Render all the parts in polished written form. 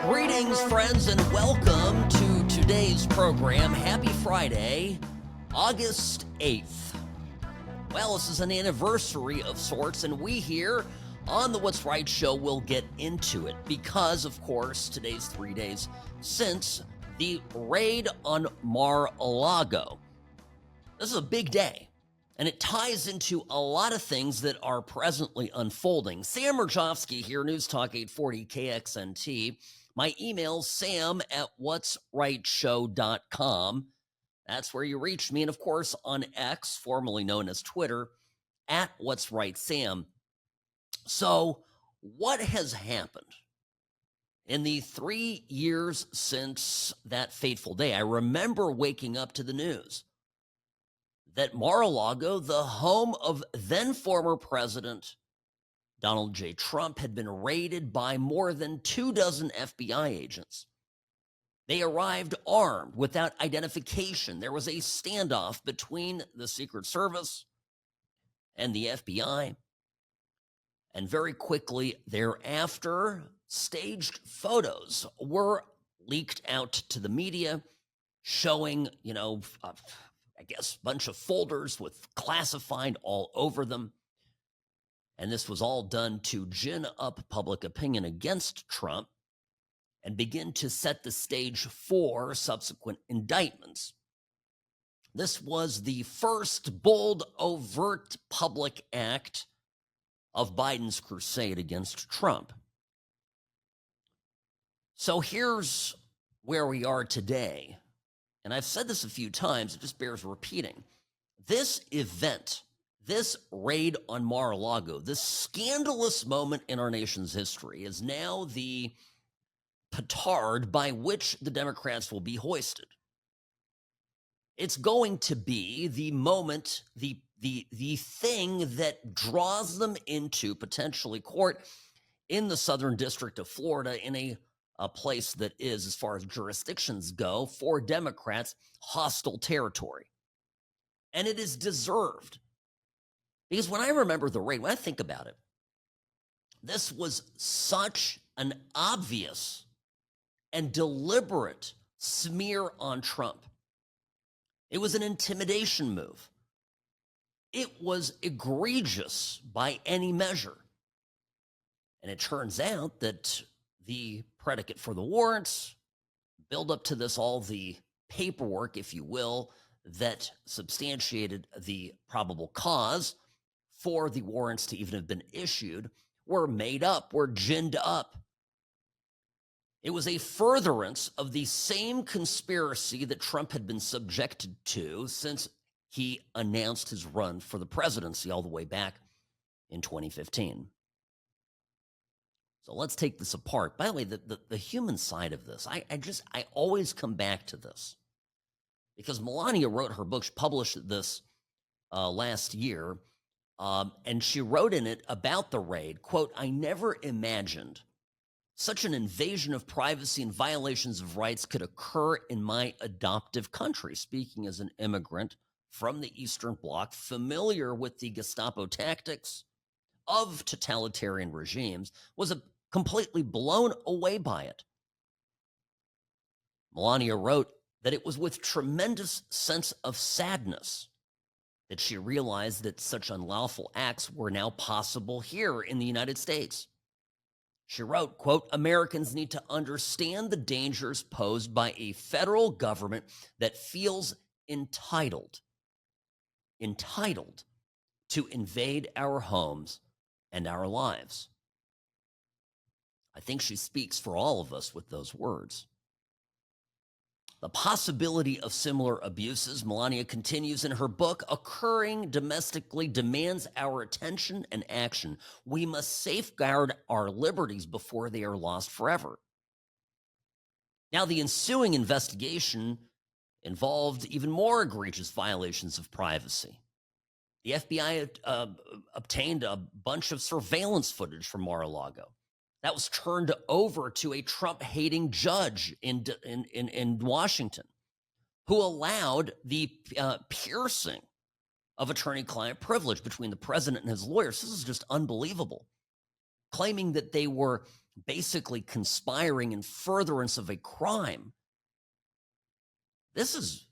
Greetings, friends, and welcome to today's program. Happy Friday, August 8th. Well, this is an anniversary of sorts, and we here on the What's Right show will get into it because, of course, today's 3 days since the raid on Mar-a-Lago. This is a big day, and it ties into a lot of things that are presently unfolding. Sam Mirejovsky here, News Talk 840 KXNT. My email, sam@whatsrightshow.com. That's where you reach me. And of course, on X, formerly known as Twitter, @whatsrightsam. So what has happened in the 3 years since that fateful day? I remember waking up to the news that Mar-a-Lago, the home of then former President Donald J. Trump, had been raided by more than 24 FBI agents. They arrived armed without identification. There was a standoff between the Secret Service and the FBI. And very quickly thereafter, staged photos were leaked out to the media showing, I guess, a bunch of folders with classified all over them. And this was all done to gin up public opinion against Trump and begin to set the stage for subsequent indictments. This was the first bold, overt public act of Biden's crusade against Trump. So here's where we are today. And I've said this a few times, it just bears repeating. This event, this raid on Mar-a-Lago, this scandalous moment in our nation's history, is now the petard by which the Democrats will be hoisted. It's going to be the moment, the thing that draws them into potentially court in the Southern District of Florida, in a place that is, as far as jurisdictions go, for Democrats, hostile territory. And it is deserved. Because when I remember the raid, when I think about it, this was such an obvious and deliberate smear on Trump. It was an intimidation move. It was egregious by any measure. And it turns out that the predicate for the warrants, build up to this, all the paperwork, if you will, that substantiated the probable cause for the warrants to even have been issued, were made up, were ginned up. It was a furtherance of the same conspiracy that Trump had been subjected to since he announced his run for the presidency all the way back in 2015. So let's take this apart. By the way, the human side of this, I always come back to this because Melania wrote her book, she published this last year, and she wrote in it about the raid, quote, "I never imagined such an invasion of privacy and violations of rights could occur in my adoptive country." Speaking as an immigrant from the Eastern Bloc, familiar with the Gestapo tactics of totalitarian regimes, was completely blown away by it. Melania wrote that it was with tremendous sense of sadness that she realized that such unlawful acts were now possible here in the United States. She wrote, quote, "Americans need to understand the dangers posed by a federal government that feels entitled to invade our homes and our lives." I think she speaks for all of us with those words. The possibility of similar abuses, Melania continues in her book, occurring domestically demands our attention and action. We must safeguard our liberties before they are lost forever. Now, the ensuing investigation involved even more egregious violations of privacy. The FBI obtained a bunch of surveillance footage from Mar-a-Lago. That was turned over to a Trump-hating judge in Washington, who allowed the piercing of attorney-client privilege between the president and his lawyers. This is just unbelievable. claiming that they were basically conspiring in furtherance of a crime. This is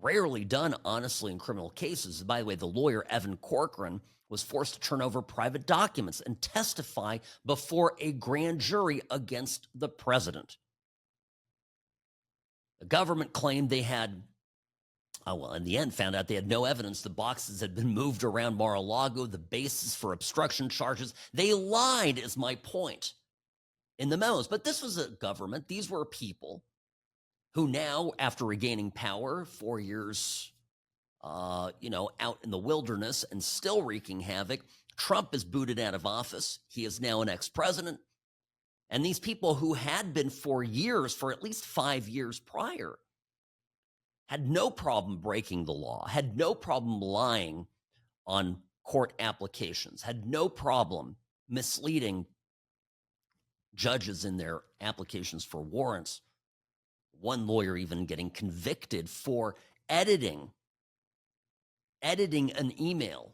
rarely done, honestly, in criminal cases. By the way, the lawyer, Evan Corcoran, was forced to turn over private documents and testify before a grand jury against the president. The government claimed they had, in the end, found out they had no evidence. The boxes had been moved around Mar-a-Lago, the basis for obstruction charges. They lied, is my point, in the memos. But this was a government. These were people who now, after regaining power, 4 years, out in the wilderness and still wreaking havoc, Trump is booted out of office. He is now an ex-president. And these people who had been for years, for at least 5 years prior, had no problem breaking the law, had no problem lying on court applications, had no problem misleading judges in their applications for warrants. One lawyer even getting convicted for editing an email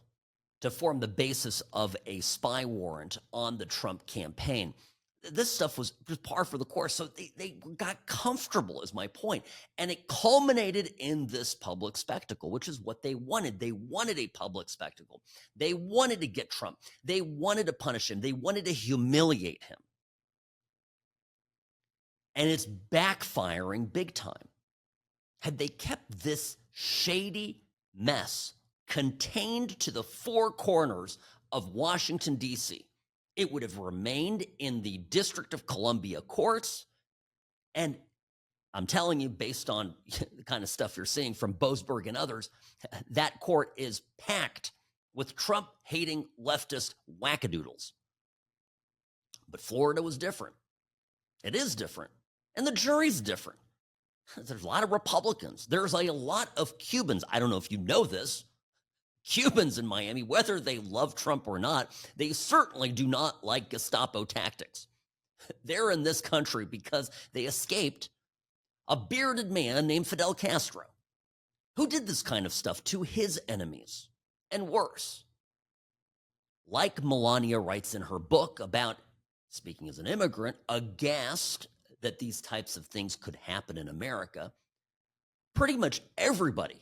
to form the basis of a spy warrant on the Trump campaign. This stuff was just par for the course. So they got comfortable, is my point. And it culminated in this public spectacle, which is what they wanted. They wanted a public spectacle. They wanted to get Trump. They wanted to punish him. They wanted to humiliate him. And it's backfiring big time. Had they kept this shady mess contained to the four corners of Washington, D.C., it would have remained in the District of Columbia courts. And I'm telling you, based on the kind of stuff you're seeing from Boasberg and others, that court is packed with Trump-hating leftist wackadoodles. But Florida was different. It is different. And the jury's different. There's a lot of Republicans. There's a lot of Cubans. I don't know if you know this. Cubans in Miami, whether they love Trump or not, they certainly do not like Gestapo tactics. They're in this country because they escaped a bearded man named Fidel Castro, who did this kind of stuff to his enemies, and worse. Like Melania writes in her book about, speaking as an immigrant, aghast that these types of things could happen in America, pretty much everybody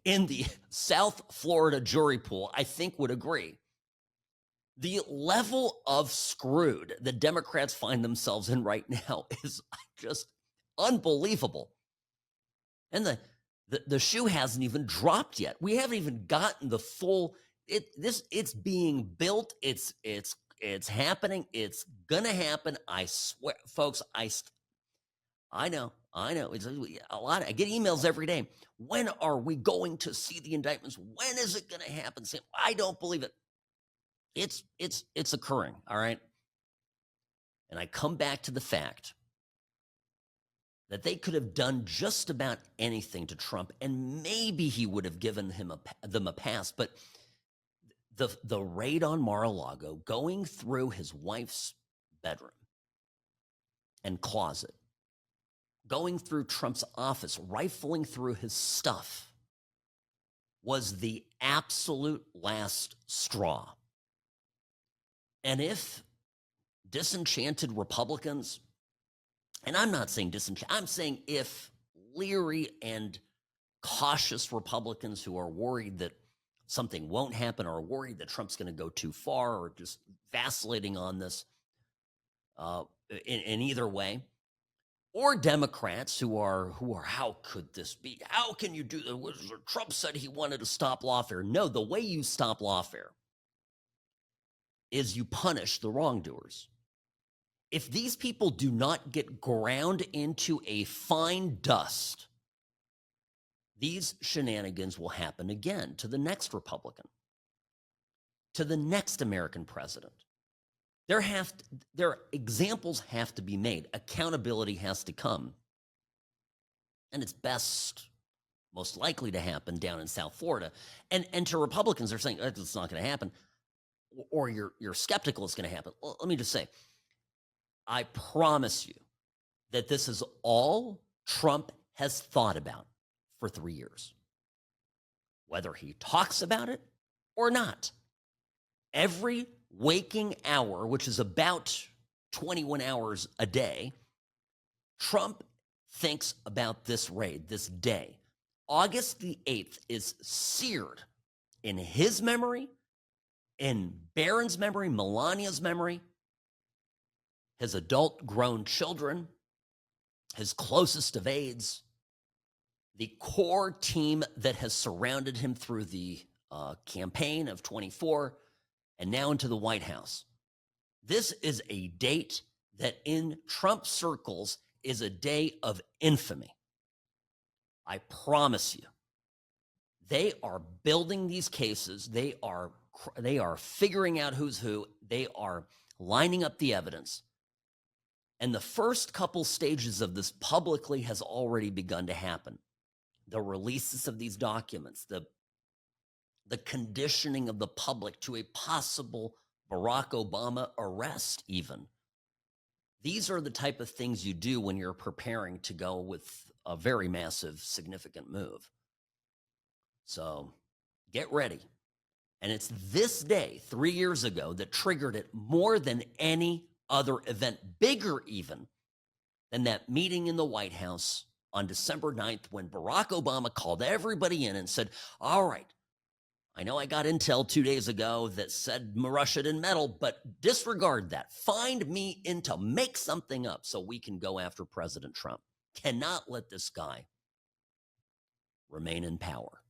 in the South Florida jury pool, I think, would agree. The level of screwed the Democrats find themselves in right now is just unbelievable. And the shoe hasn't even dropped yet. We haven't even gotten the full. It's being built. It's happening. It's gonna happen. I swear, folks. I know. It's a lot. I get emails every day. When are we going to see the indictments? When is it going to happen? Sam, I don't believe it. It's occurring. All right. And I come back to the fact that they could have done just about anything to Trump, and maybe he would have given them a pass. But the raid on Mar-a-Lago, going through his wife's bedroom and closet, going through Trump's office, rifling through his stuff, was the absolute last straw. And if disenchanted Republicans, and I'm not saying disenchanted, I'm saying if leery and cautious Republicans who are worried that something won't happen, or worried that Trump's going to go too far, or just vacillating on this in either way, or Democrats who are, how could this be? How can you do that? Trump said he wanted to stop lawfare. No, the way you stop lawfare is you punish the wrongdoers. If these people do not get ground into a fine dust, these shenanigans will happen again to the next Republican, to the next American president. Their examples have to be made. Accountability has to come. And it's most likely to happen down in South Florida. And to Republicans, they're saying, it's not going to happen. Or you're skeptical it's going to happen. Well, let me just say, I promise you that this is all Trump has thought about for 3 years. Whether he talks about it or not. Every waking hour, which is about 21 hours a day, Trump thinks about this raid, this day. August the 8th is seared in his memory, in Barron's memory, Melania's memory, his adult grown children, his closest of aides, the core team that has surrounded him through the campaign of 24 and now into the White House. This is a date that in Trump circles is a day of infamy. I promise you. They are building these cases. They are figuring out who's who. They are lining up the evidence. And the first couple stages of this publicly has already begun to happen. The releases of these documents, the conditioning of the public to a possible Barack Obama arrest even. These are the type of things you do when you're preparing to go with a very massive, significant move. So get ready. And it's this day, 3 years ago, that triggered it more than any other event, bigger even than that meeting in the White House on December 9th when Barack Obama called everybody in and said, all right, I know I got intel 2 days ago that said Russia didn't meddle, but disregard that. Find me intel. Make something up so we can go after President Trump. Cannot let this guy remain in power.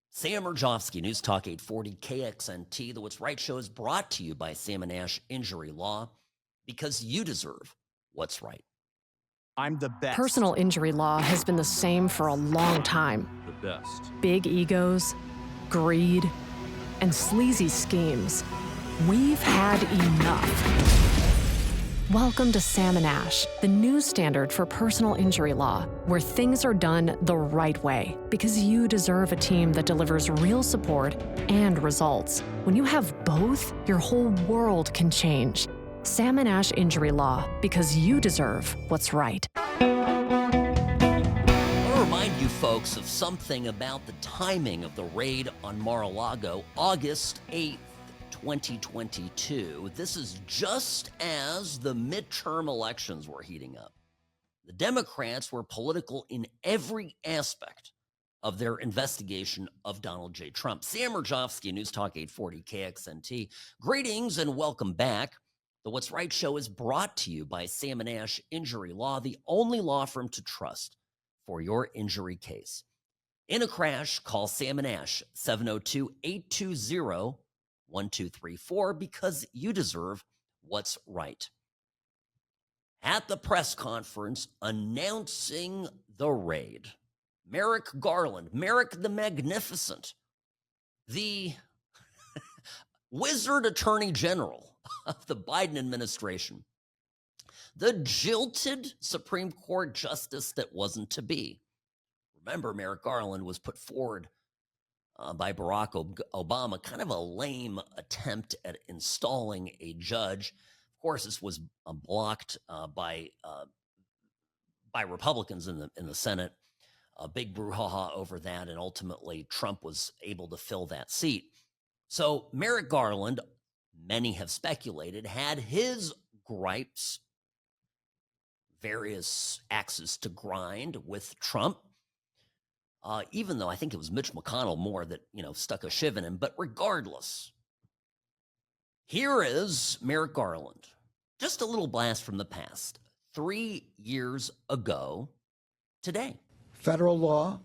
Sam Mirejovsky, News Talk 840 KXNT. The What's Right show is brought to you by Sam & Ash Injury Law, because you deserve what's right. I'm the best. Personal injury law has been the same for a long time. The best. Big egos, greed, and sleazy schemes. We've had enough. Welcome to Sam & Ash, the new standard for personal injury law, where things are done the right way, because you deserve a team that delivers real support and results. When you have both, your whole world can change. Sam & Ash Injury Law, because you deserve what's right. I want to remind you folks of something about the timing of the raid on Mar-a-Lago, August 8th. 2022. This is just as the midterm elections were heating up. The Democrats were political in every aspect of their investigation of Donald J. Trump. Sam Mirejovsky, News Talk 840 KXNT. Greetings and welcome back. The What's Right show is brought to you by Sam & Ash Injury Law, the only law firm to trust for your injury case. In a crash, call Sam & Ash 702-820-1234 because you deserve what's right. At the press conference announcing the raid, Merrick Garland, Merrick the Magnificent, the wizard attorney general of the Biden administration, the jilted Supreme Court justice that wasn't to be. Remember, Merrick Garland was put forward by Barack Obama, kind of a lame attempt at installing a judge. Of course, this was blocked by Republicans in the Senate. A big brouhaha over that, and ultimately Trump was able to fill that seat. So Merrick Garland, many have speculated, had his gripes, various axes to grind with Trump. Even though I think it was Mitch McConnell more that, stuck a shiv in him. But regardless, here is Merrick Garland. Just a little blast from the past. 3 years ago today. Federal law,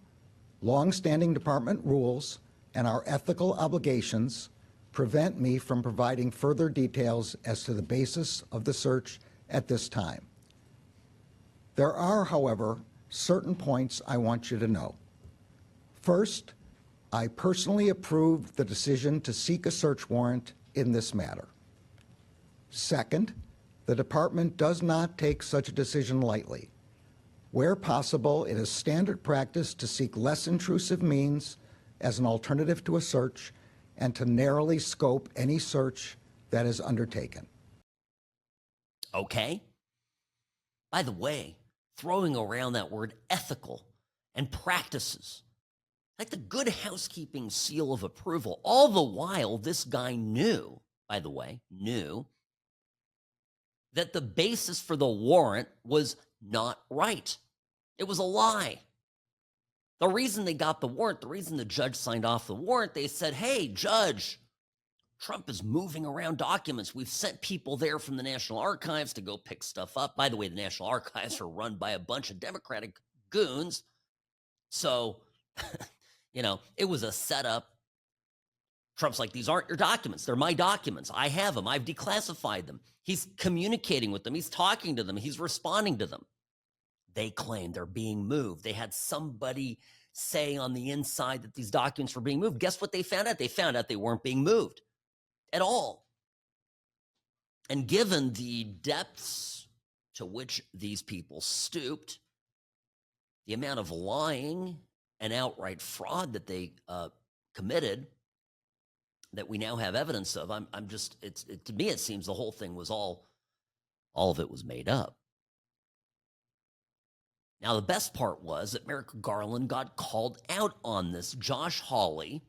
long-standing department rules, and our ethical obligations prevent me from providing further details as to the basis of the search at this time. There are, however, certain points I want you to know. First, I personally approved the decision to seek a search warrant in this matter. Second, the department does not take such a decision lightly. Where possible, it is standard practice to seek less intrusive means as an alternative to a search and to narrowly scope any search that is undertaken. Okay. By the way, throwing around that word ethical and practices, like the good housekeeping seal of approval, all the while this guy knew by the way, knew that the basis for the warrant was not right. It was a lie. The reason they got the warrant, the reason the judge signed off the warrant, they said, hey, judge, Trump is moving around documents. We've sent people there from the National Archives to go pick stuff up. By the way, the National Archives are run by a bunch of Democratic goons. So, it was a setup. Trump's like, these aren't your documents. They're my documents. I have them. I've declassified them. He's communicating with them. He's talking to them. He's responding to them. They claim they're being moved. They had somebody say on the inside that these documents were being moved. Guess what they found out? They found out they weren't being moved at all. And given the depths to which these people stooped, the amount of lying and outright fraud that they committed, that we now have evidence of, to me, it seems the whole thing was all of it was made up. Now, the best part was that Merrick Garland got called out on this. Josh Hawley,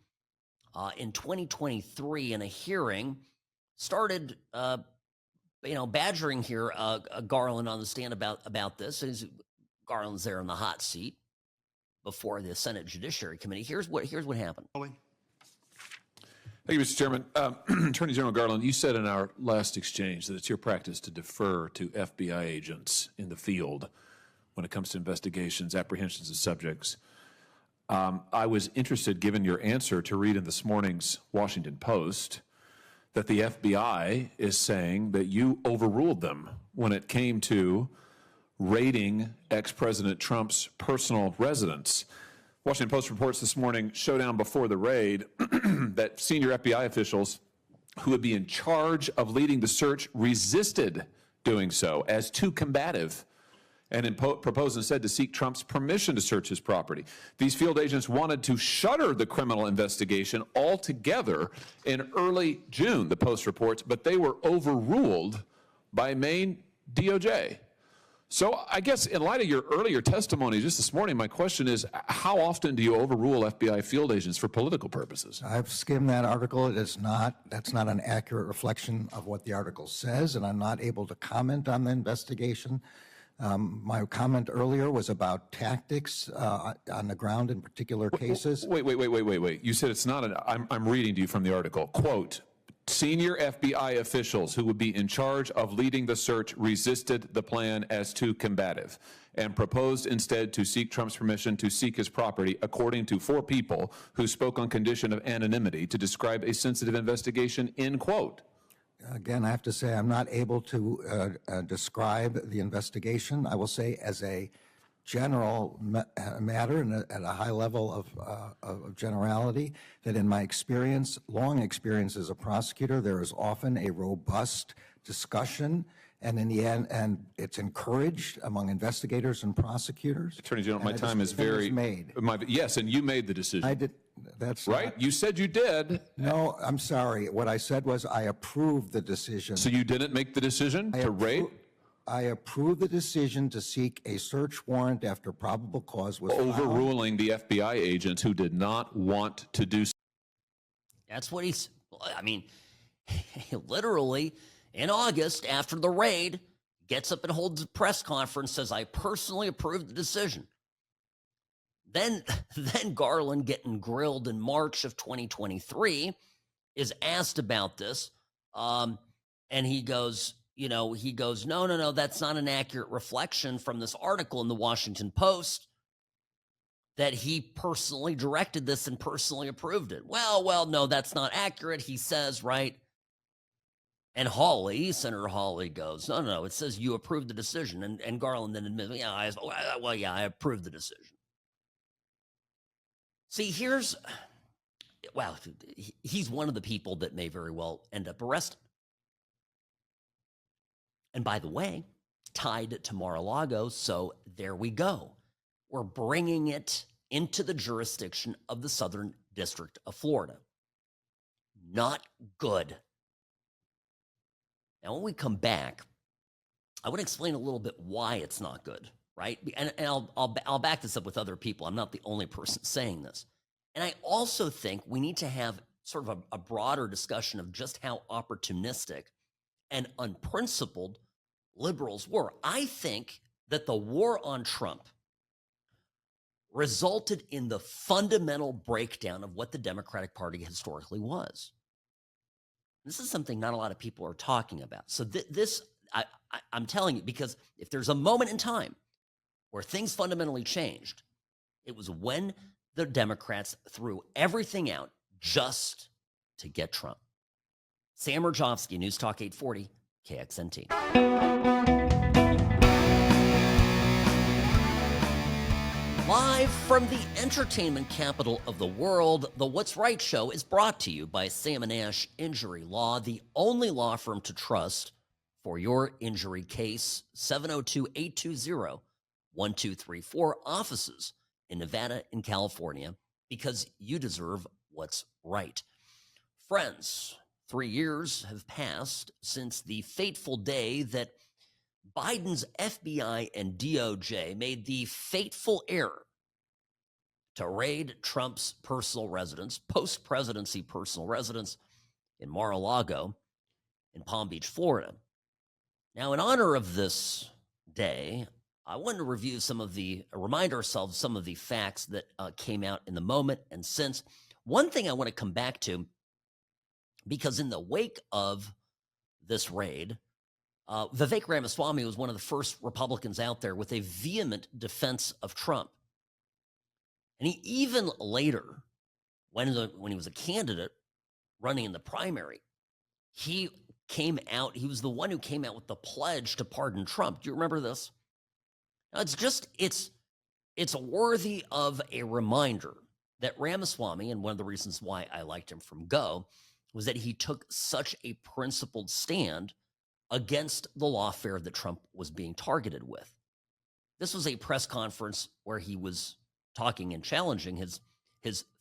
in 2023, in a hearing, started, badgering here Garland on the stand about this. Garland's there in the hot seat before the Senate Judiciary Committee. Here's what happened. Thank you, Mr. Chairman. Attorney General Garland, you said in our last exchange that it's your practice to defer to FBI agents in the field when it comes to investigations, apprehensions of subjects. I was interested, given your answer, to read in this morning's Washington Post that the FBI is saying that you overruled them when it came to raiding ex-President Trump's personal residence. Washington Post reports this morning, showdown before the raid, that senior FBI officials who would be in charge of leading the search resisted doing so as too combative and proposed instead to seek Trump's permission to search his property. These field agents wanted to shutter the criminal investigation altogether in early June, the Post reports, but they were overruled by Maine DOJ. So I guess in light of your earlier testimony just this morning, my question is, how often do you overrule FBI field agents for political purposes? I've skimmed that article. That's not an accurate reflection of what the article says, and I'm not able to comment on the investigation. My comment earlier was about tactics on the ground in particular cases. Wait. You said it's not I'm reading to you from the article. Quote, senior FBI officials who would be in charge of leading the search resisted the plan as too combative and proposed instead to seek Trump's permission to seek his property, according to 4 people who spoke on condition of anonymity to describe a sensitive investigation, end quote. Again, I have to say I'm not able to describe the investigation. I will say as a general matter and at a high level of generality, that in my experience, long experience as a prosecutor, there is often a robust discussion, and in the end, and it's encouraged among investigators and prosecutors. Attorney General, my time is very made. Yes, and you made the decision. I did. That's right. You said you did. No, I'm sorry. What I said was I approved the decision. So you didn't make the decision to raid? I approved the decision to seek a search warrant after probable cause was overruling the FBI agents who did not want to do so. That's what he's, literally in August after the raid, gets up and holds a press conference, says, I personally approved the decision. Then Garland, getting grilled in March of 2023, is asked about this. And he goes, no, that's not an accurate reflection from this article in the Washington Post that he personally directed this and personally approved it. Well, no, that's not accurate, he says, right? And Senator Hawley goes, no, it says you approved the decision. And Garland then admits, I approved the decision. See, he's one of the people that may very well end up arrested. And by the way, tied to Mar-a-Lago, so there we go. We're bringing it into the jurisdiction of the Southern District of Florida. Not good. Now, when we come back, I want to explain a little bit why it's not good, right? And I'll back this up with other people. I'm not the only person saying this. And I also think we need to have sort of a broader discussion of just how opportunistic and unprincipled liberals were. I think that the war on Trump resulted in the fundamental breakdown of what the Democratic Party historically was. This is something not a lot of people are talking about. So I'm telling you, because if there's a moment in time where things fundamentally changed, it was when the Democrats threw everything out just to get Trump. Sam Mirejovsky, News Talk 840, KXNT. Live from the entertainment capital of the world, the What's Right Show is brought to you by Sam & Ash Injury Law, the only law firm to trust for your injury case. 702-820-1234, offices in Nevada and California, because you deserve what's right. Friends, 3 years have passed since the fateful day that Biden's FBI and DOJ made the fateful error to raid Trump's personal residence, post-presidency personal residence in Mar-a-Lago in Palm Beach, Florida. Now, in honor of this day, I wanted to remind ourselves some of the facts that came out in the moment and since. One thing I want to come back to, because in the wake of this raid, Vivek Ramaswamy was one of the first Republicans out there with a vehement defense of Trump. And he even later, when he was a candidate running in the primary, he was the one who came out with the pledge to pardon Trump. Do you remember this? Now, it's worthy of a reminder that Ramaswamy, and one of the reasons why I liked him from go, was that he took such a principled stand against the lawfare that Trump was being targeted with. This was a press conference where he was talking and challenging his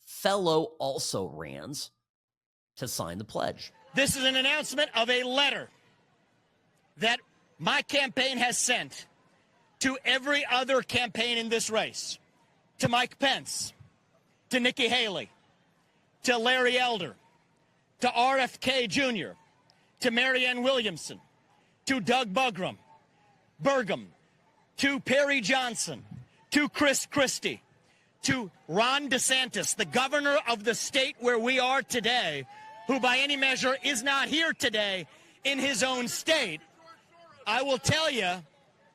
fellow also-rans to sign the pledge. This is an announcement of a letter that my campaign has sent to every other campaign in this race, to Mike Pence, to Nikki Haley, to Larry Elder, to RFK Jr., to Marianne Williamson, to Doug Burgum, to Perry Johnson, to Chris Christie, to Ron DeSantis, the governor of the state where we are today, who by any measure is not here today in his own state. I will tell you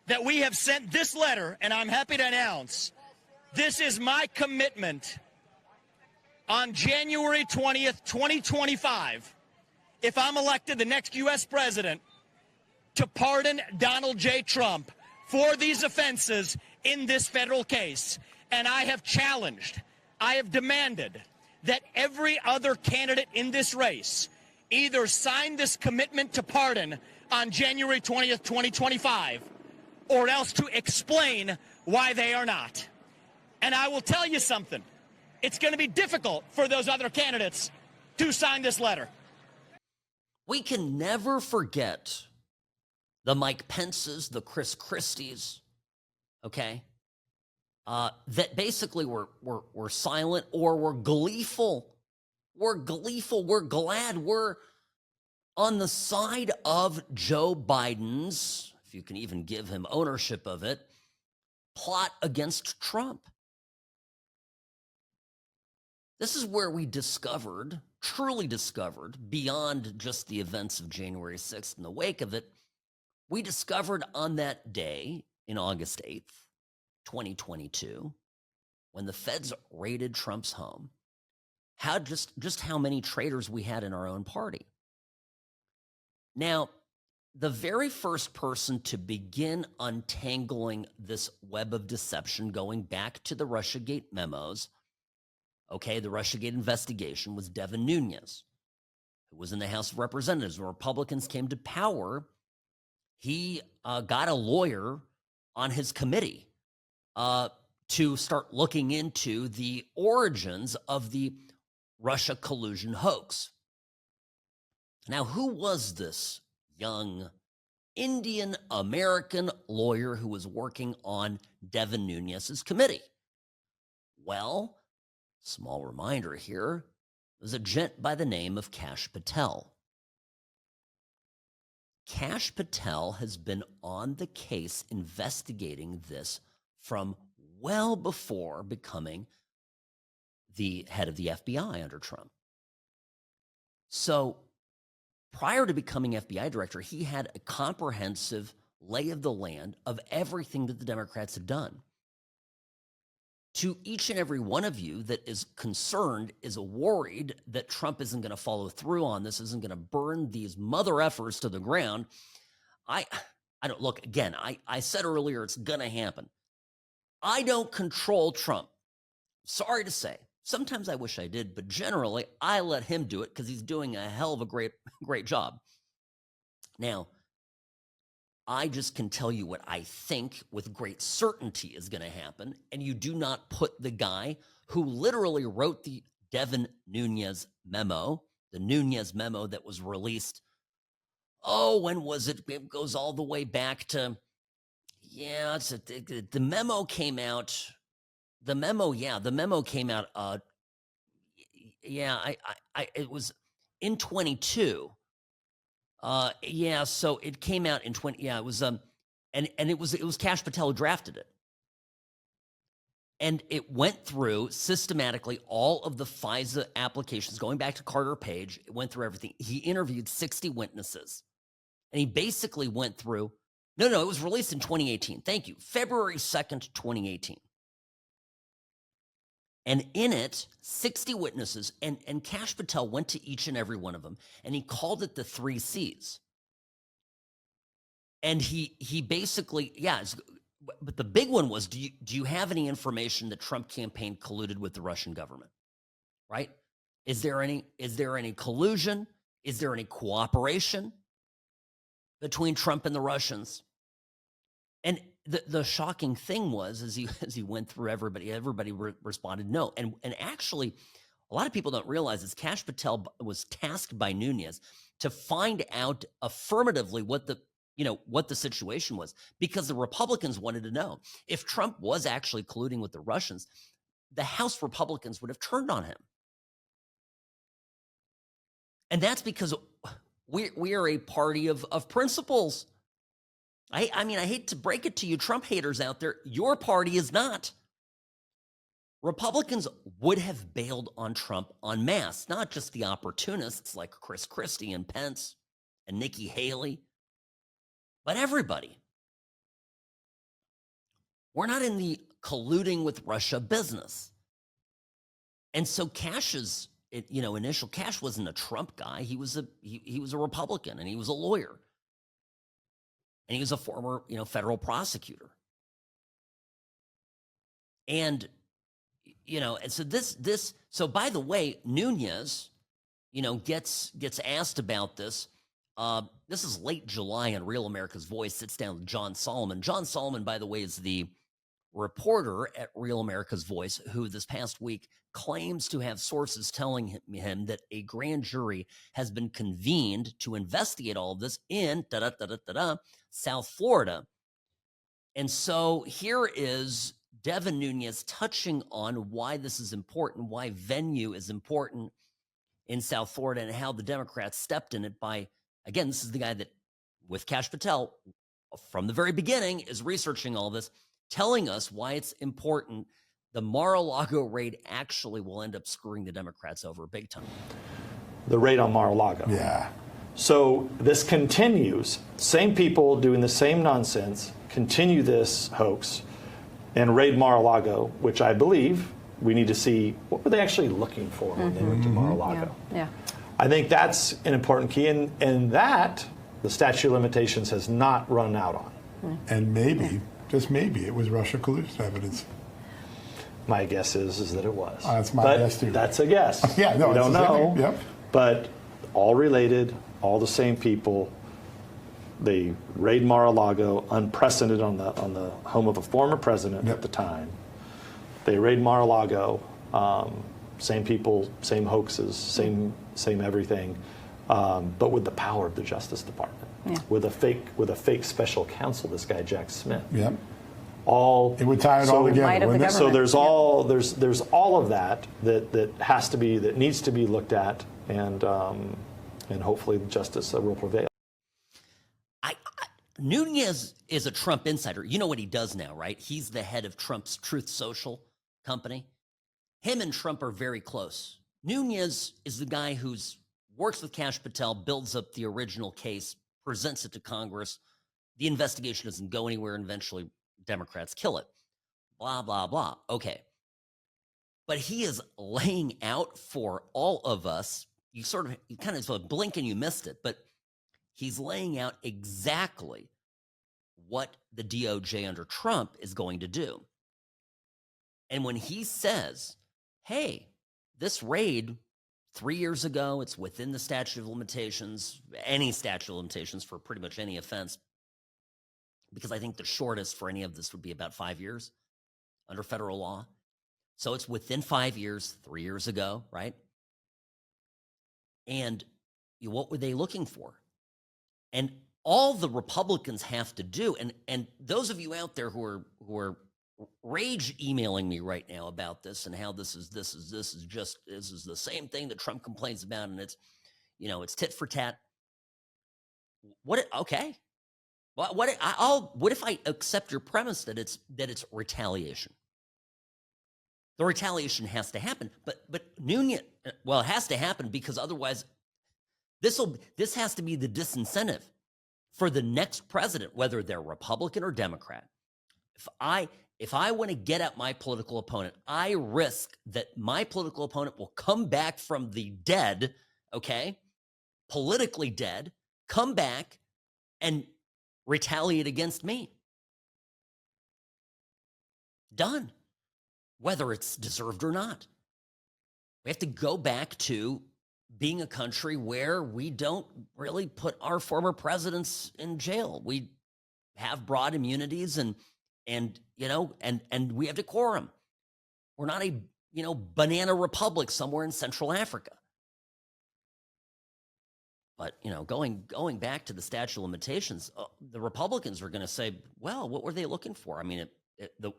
that we have sent this letter, and I'm happy to announce this is my commitment on January 20th, 2025, if I'm elected the next U.S. president, to pardon Donald J. Trump for these offenses in this federal case. And I have challenged, I have demanded that every other candidate in this race either sign this commitment to pardon on January 20th, 2025, or else to explain why they are not. And I will tell you something. It's going to be difficult for those other candidates to sign this letter. We can never forget the Mike Pences, the Chris Christies, okay, that basically were silent or were gleeful. We're glad we're on the side of Joe Biden's, if you can even give him ownership of it, plot against Trump. This is where we truly discovered, beyond just the events of January 6th in the wake of it, we discovered on that day, in August 8th, 2022, when the feds raided Trump's home, just how many traitors we had in our own party. Now, the very first person to begin untangling this web of deception, going back to the Russiagate memos, okay, the Russiagate investigation, was Devin Nunes, who was in the House of Representatives. When Republicans came to power, he got a lawyer on his committee to start looking into the origins of the Russia collusion hoax. Now, who was this young Indian-American lawyer who was working on Devin Nunes' committee? Well, small reminder here, was a gent by the name of Kash Patel. Kash Patel has been on the case investigating this from well before becoming the head of the FBI under Trump. So prior to becoming FBI director, he had a comprehensive lay of the land of everything that the Democrats had done. To each and every one of you that is concerned, is worried that Trump isn't going to follow through on this, isn't going to burn these mother effers to the ground, I don't, look, again, I said earlier it's going to happen. I don't control Trump. Sorry to say. Sometimes I wish I did, but generally I let him do it because he's doing a hell of a great job. Now, I just can tell you what I think with great certainty is going to happen, and you do not put the guy who literally wrote the Devin Nunes memo, the Nunes memo that was released, when was it? It goes all the way back to, the memo came out, the memo came out, it was in 22. So it came out in 20. It was and it was Kash Patel who drafted it, and it went through systematically all of the FISA applications going back to Carter Page. It went through everything. He interviewed 60 witnesses, and he basically went through. No, it was released in 2018. Thank you, February 2nd, 2018. And in it, 60 witnesses, and Kash Patel went to each and every one of them, and he called it the 3 C's. And he basically, but the big one was, do you have any information that Trump campaign colluded with the Russian government? Right? Is there any collusion? Is there any cooperation between Trump and the Russians? And the shocking thing was, as he went through everybody responded no. And actually, a lot of people don't realize is Kash Patel was tasked by Nunes to find out affirmatively what the situation was, because the Republicans wanted to know if Trump was actually colluding with the Russians. The House Republicans would have turned on him, and that's because we are a party of principles. I mean, I hate to break it to you, Trump haters out there, your party is not. Republicans would have bailed on Trump en masse, not just the opportunists like Chris Christie and Pence and Nikki Haley, but everybody. We're not in the colluding with Russia business. And so Kash's, initial Kash wasn't a Trump guy. He was a Republican, and he was a lawyer. And he was a former, federal prosecutor. And, and so so by the way, Nunes, gets asked about this. This is late July on Real America's Voice, sits down with John Solomon. John Solomon, by the way, is the reporter at Real America's Voice who this past week claims to have sources telling him that a grand jury has been convened to investigate all of this in South Florida. And so here is Devin Nunes touching on why this is important, why venue is important in South Florida, and how the Democrats stepped in it by, again, this is the guy that, with Kash Patel, from the very beginning, is researching all this, telling us why it's important. The Mar-a-Lago raid actually will end up screwing the Democrats over big time. The raid on Mar-a-Lago. Yeah. So this continues. Same people doing the same nonsense, continue this hoax, and raid Mar-a-Lago, which I believe we need to see what were they actually looking for when they went to Mar-a-Lago. Yeah. I think that's an important key, and that the statute of limitations has not run out on. And maybe, just maybe, it was Russia collusion evidence. My guess is that it was. That's my guess too. That's a guess. Yeah, no, we don't know. Yep. But all related, all the same people. They raid Mar-a-Lago, unprecedented on the home of a former president at the time. They raid Mar-a-Lago, same people, same hoaxes, same everything, but with the power of the Justice Department, with a fake special counsel, this guy Jack Smith. Yep. all. It would tie it all together. Might of the wouldn't it? So government. there's all of that needs to be looked at, and hopefully justice will prevail. Nunez is a Trump insider. You know what he does now, right? He's the head of Trump's Truth Social company. Him and Trump are very close. Nunez is the guy who's works with Kash Patel, builds up the original case, presents it to Congress. The investigation doesn't go anywhere, and eventually Democrats kill it. Blah, blah, blah. Okay. But he is laying out for all of us, you kind of sort of blink and you missed it, but he's laying out exactly what the DOJ under Trump is going to do. And when he says, hey, this raid 3 years ago, it's within the statute of limitations, any statute of limitations for pretty much any offense, because I think the shortest for any of this would be about 5 years under federal law. So it's within 5 years, 3 years ago, right? And what were they looking for? And all the Republicans have to do, and those of you out there who are rage emailing me right now about this and how this is the same thing that Trump complains about, and it's tit for tat. Okay. What if I accept your premise that it's retaliation? The retaliation has to happen, but Nunez, well, it has to happen because otherwise this has to be the disincentive for the next president, whether they're Republican or Democrat. If I want to get at my political opponent, I risk that my political opponent will come back from the dead, okay, politically dead, come back and retaliate against me. Done. Whether it's deserved or not. We have to go back to being a country where we don't really put our former presidents in jail. We have broad immunities and we have decorum. We're not a, banana republic somewhere in Central Africa. But, going back to the statute of limitations, the Republicans are going to say, well, what were they looking for? I mean,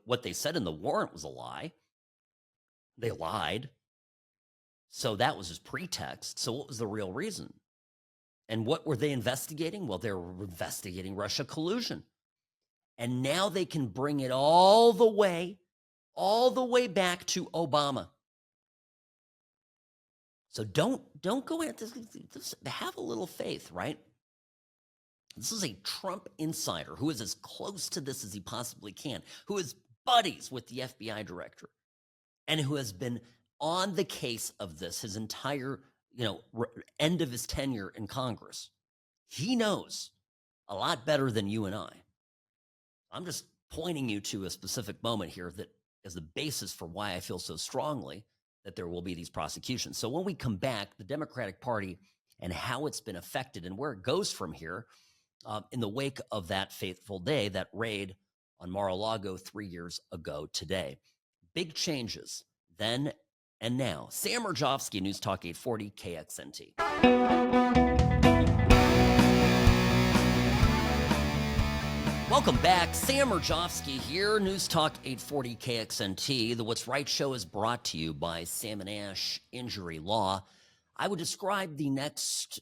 what they said in the warrant was a lie. They lied. So that was just pretext. So what was the real reason? And what were they investigating? Well, they were investigating Russia collusion. And now they can bring it all the way back to Obama. So don't go at this. Have a little faith, right? This is a Trump insider who is as close to this as he possibly can, who is buddies with the FBI director, and who has been on the case of this his entire, end of his tenure in Congress. He knows a lot better than you and I. I'm just pointing you to a specific moment here that is the basis for why I feel so strongly that there will be these prosecutions. So when we come back, the Democratic Party and how it's been affected and where it goes from here in the wake of that fateful day, that raid on Mar-a-Lago 3 years ago today. Big changes then and now. Sam Mirejovsky, News Talk 840 KXNT. Welcome back. Sam Mirejovsky here, News Talk 840 KXNT. The What's Right show is brought to you by Sam & Ash Injury Law. I would describe the next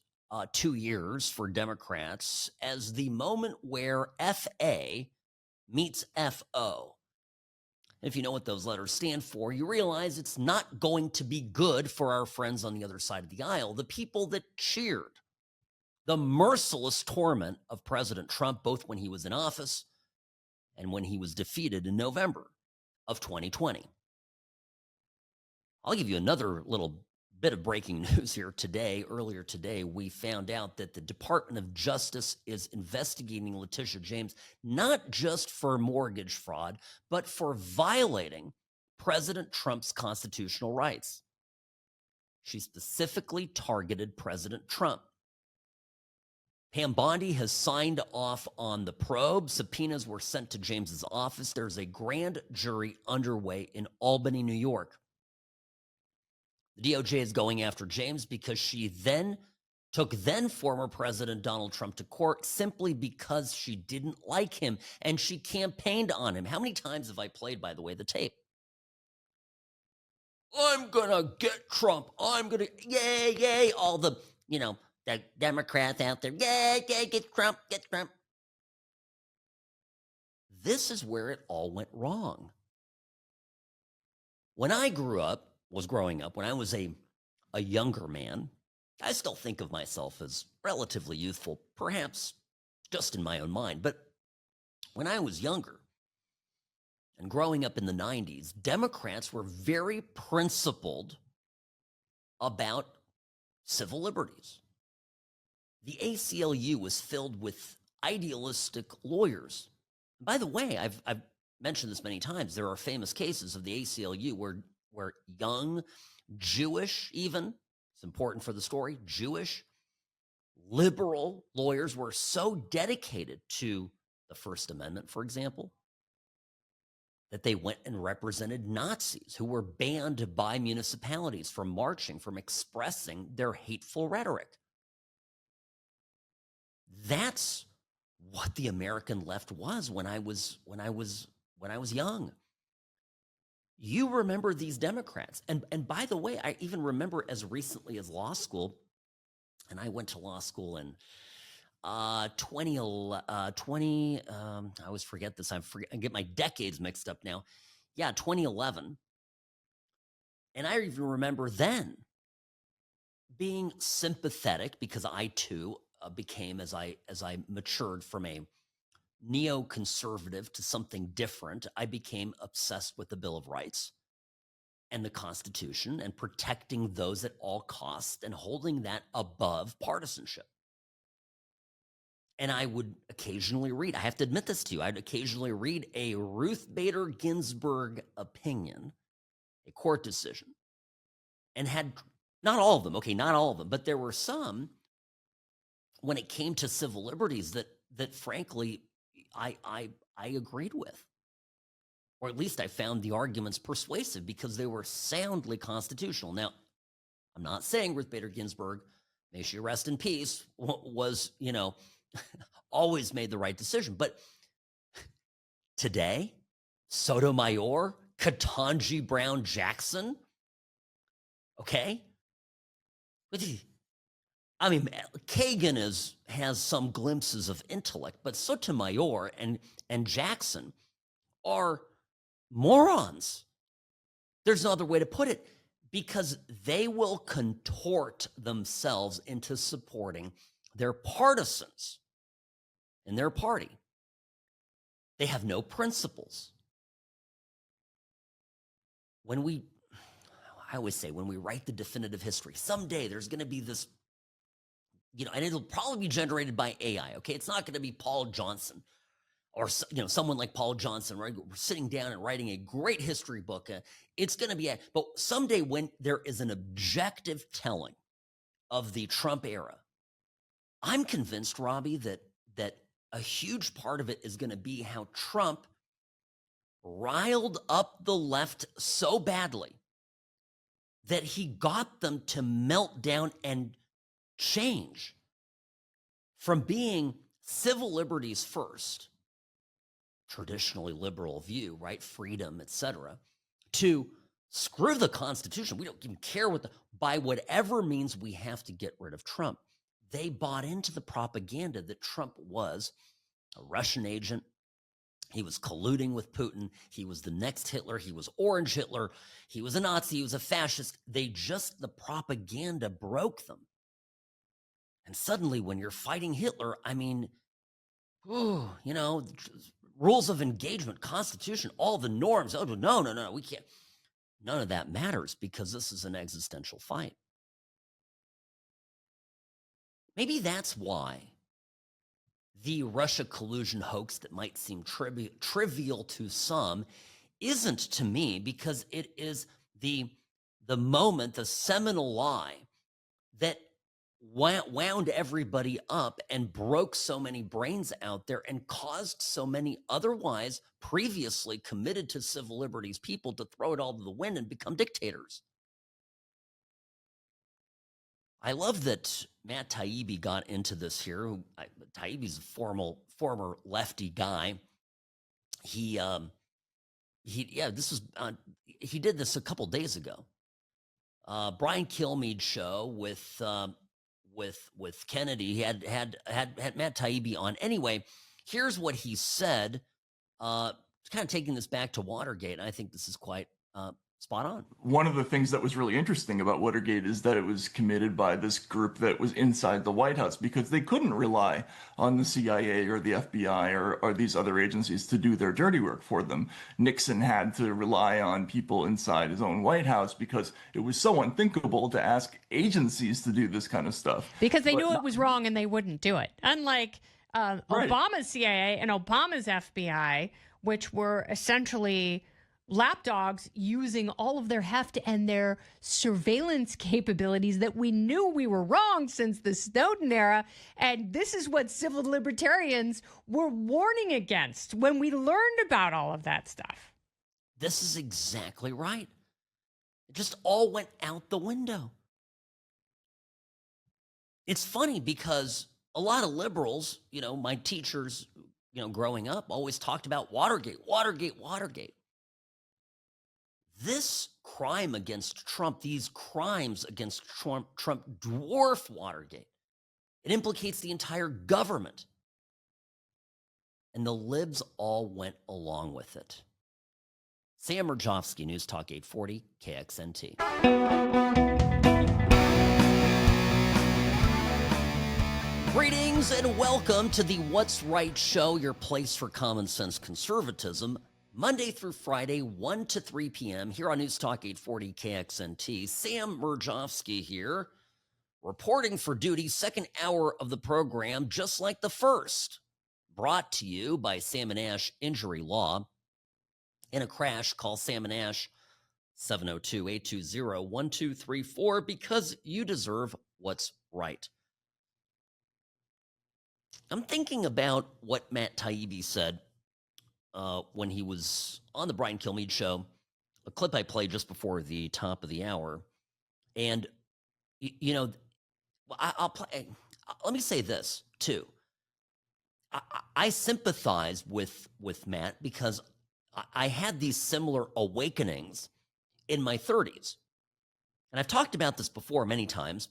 2 years for Democrats as the moment where FA meets FO. If you know what those letters stand for, you realize it's not going to be good for our friends on the other side of the aisle, the people that cheered the merciless torment of President Trump, both when he was in office and when he was defeated in November of 2020. I'll give you another little bit of breaking news here today. Earlier today, we found out that the Department of Justice is investigating Letitia James, not just for mortgage fraud, but for violating President Trump's constitutional rights. She specifically targeted President Trump. Pam Bondi has signed off on the probe. Subpoenas were sent to James's office. There's a grand jury underway in Albany, New York. The DOJ is going after James because she then took then former President Donald Trump to court simply because she didn't like him and she campaigned on him. How many times have I played, by the way, the tape? I'm gonna get Trump. I'm gonna, yay, yay. All the, the Democrats out there, yay, yay, get Trump, get Trump. This is where it all went wrong. When I was growing up, when I was a younger man, I still think of myself as relatively youthful, perhaps just in my own mind. But when I was younger and growing up in the 90s, Democrats were very principled about civil liberties. The ACLU was filled with idealistic lawyers. By the way, I've mentioned this many times. There are famous cases of the ACLU where young, Jewish even, it's important for the story, Jewish, liberal lawyers were so dedicated to the First Amendment, for example, that they went and represented Nazis who were banned by municipalities from marching, from expressing their hateful rhetoric. That's what the American left was when I was young. You remember these Democrats. And by the way, I even remember as recently as law school, and I went to law school in 20, I always forget this. I get my decades mixed up now. Yeah, 2011. And I even remember then being sympathetic because I too became, as I matured from a neoconservative to something different, I became obsessed with the Bill of Rights and the Constitution and protecting those at all costs and holding that above partisanship. And I would occasionally read, I have to admit this to you, I'd occasionally read a Ruth Bader Ginsburg opinion, a court decision, and had, not all of them, okay, not all of them, but there were some when it came to civil liberties that frankly, I agreed with. Or at least I found the arguments persuasive because they were soundly constitutional. Now, I'm not saying Ruth Bader Ginsburg, may she rest in peace, was, always made the right decision. But today, Sotomayor, Ketanji Brown Jackson, okay? I mean, Kagan has some glimpses of intellect, but Sotomayor and Jackson are morons. There's no other way to put it, because they will contort themselves into supporting their partisans in their party. They have no principles. I always say, when we write the definitive history, someday there's going to be this, and it'll probably be generated by AI, okay? It's not going to be Paul Johnson or, someone like Paul Johnson, right? We're sitting down and writing a great history book. It's going to be, but someday when there is an objective telling of the Trump era, I'm convinced, Robbie, that a huge part of it is going to be how Trump riled up the left so badly that he got them to melt down and change from being civil liberties first, traditionally liberal view, right? Freedom, etc., to screw the Constitution. We don't even care by whatever means we have to get rid of Trump. They bought into the propaganda that Trump was a Russian agent. He was colluding with Putin. He was the next Hitler. He was Orange Hitler. He was a Nazi. He was a fascist. The propaganda broke them. And suddenly when you're fighting Hitler, I mean, rules of engagement, Constitution, all the norms. Oh, no, we can't. None of that matters because this is an existential fight. Maybe that's why the Russia collusion hoax that might seem trivial to some isn't to me, because it is the moment, the seminal lie that wound everybody up and broke so many brains out there and caused so many otherwise previously committed to civil liberties people to throw it all to the wind and become dictators. I love that Matt Taibbi got into this here. Taibbi's a former lefty guy. He did this a couple days ago. Brian Kilmeade's show with Kennedy. He had Matt Taibbi on. Anyway, here's what he said. Kind of taking this back to Watergate. And I think this is quite spot on. One of the things that was really interesting about Watergate is that it was committed by this group that was inside the White House, because they couldn't rely on the CIA or the FBI or these other agencies to do their dirty work for them. Nixon had to rely on people inside his own White House because it was so unthinkable to ask agencies to do this kind of stuff. Because they knew it was wrong and they wouldn't do it. Unlike Obama's CIA and Obama's FBI, which were essentially lapdogs using all of their heft and their surveillance capabilities that we knew we were wrong since the Snowden era. And this is what civil libertarians were warning against when we learned about all of that stuff. This is exactly right. It just all went out the window. It's funny because a lot of liberals, my teachers, growing up always talked about Watergate. This crime against Trump, these crimes against Trump dwarf Watergate. It implicates the entire government. And the libs all went along with it. Sam Mirejovsky, News Talk 840, KXNT. Greetings and welcome to the What's Right Show, your place for common sense conservatism. Monday through Friday, 1 to 3 p.m. here on News Talk 840 KXNT. Sam Mirejovsky here, reporting for duty, second hour of the program, just like the first. Brought to you by Sam & Ash Injury Law. In a crash, call Sam & Ash 702-820-1234 because you deserve what's right. I'm thinking about what Matt Taibbi said when he was on the Brian Kilmeade show, a clip I played just before the top of the hour. And, I'll play. Let me say this, too. I sympathize with Matt because I had these similar awakenings in my 30s. And I've talked about this before many times.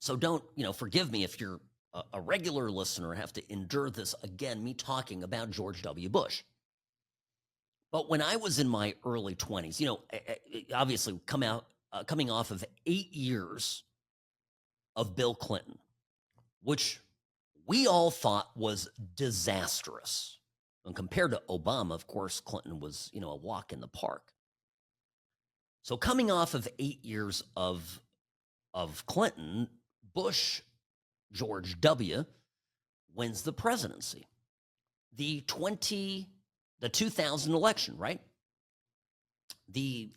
So don't, forgive me if you're a regular listener, have to endure this again, me talking about George W. Bush. But when I was in my early 20s, obviously coming off of 8 years of Bill Clinton, which we all thought was disastrous. And compared to Obama, of course, Clinton was, a walk in the park. So coming off of 8 years of Clinton, Bush, George W. wins the presidency. The 2000 election, right? The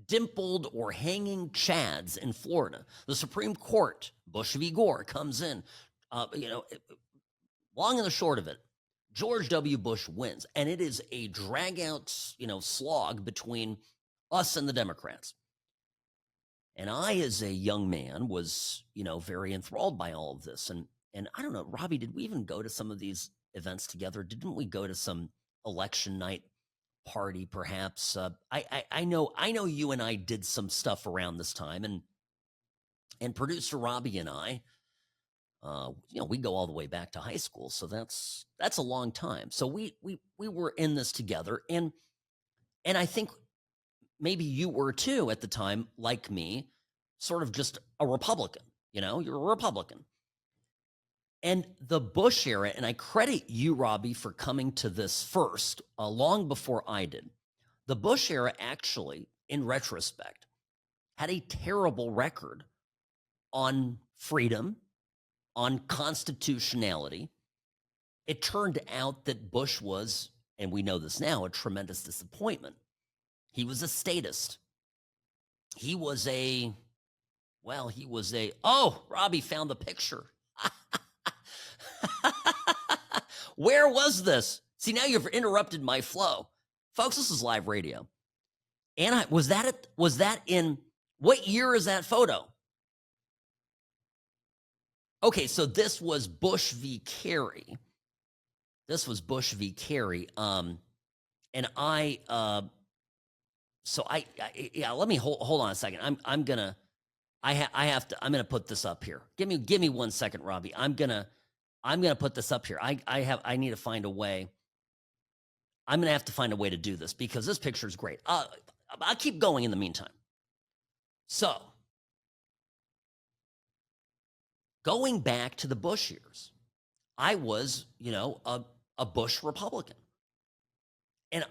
dimpled or hanging chads in Florida. The Supreme Court, Bush v. Gore, comes in. Long and the short of it, George W. Bush wins. And it is a drag-out, slog between us and the Democrats. And I, as a young man, was, very enthralled by all of this. And I don't know, Robbie, did we even go to some of these events together? Didn't we go to some election night party, perhaps? I know you and I did some stuff around this time, and producer Robbie and I, we go all the way back to high school, so that's a long time. So we were in this together, and I think maybe you were too at the time, like me, sort of just a Republican. You're a Republican. And the Bush era, and I credit you, Robbie, for coming to this first, long before I did. The Bush era actually, in retrospect, had a terrible record on freedom, on constitutionality. It turned out that Bush was, and we know this now, a tremendous disappointment. He was a statist. Oh, Robbie found the picture. Where was this? See, now you've interrupted my flow. Folks, this is live radio. And was that in, what year is that photo? Okay, so this was Bush v. Kerry. This was Bush v. Kerry. And let me hold on a second. I'm gonna put this up here. Give me 1 second, Robbie. I'm gonna put this up here. I need to find a way. I'm gonna have to find a way to do this because this picture is great. I'll keep going in the meantime. So, going back to the Bush years, I was, a Bush Republican. And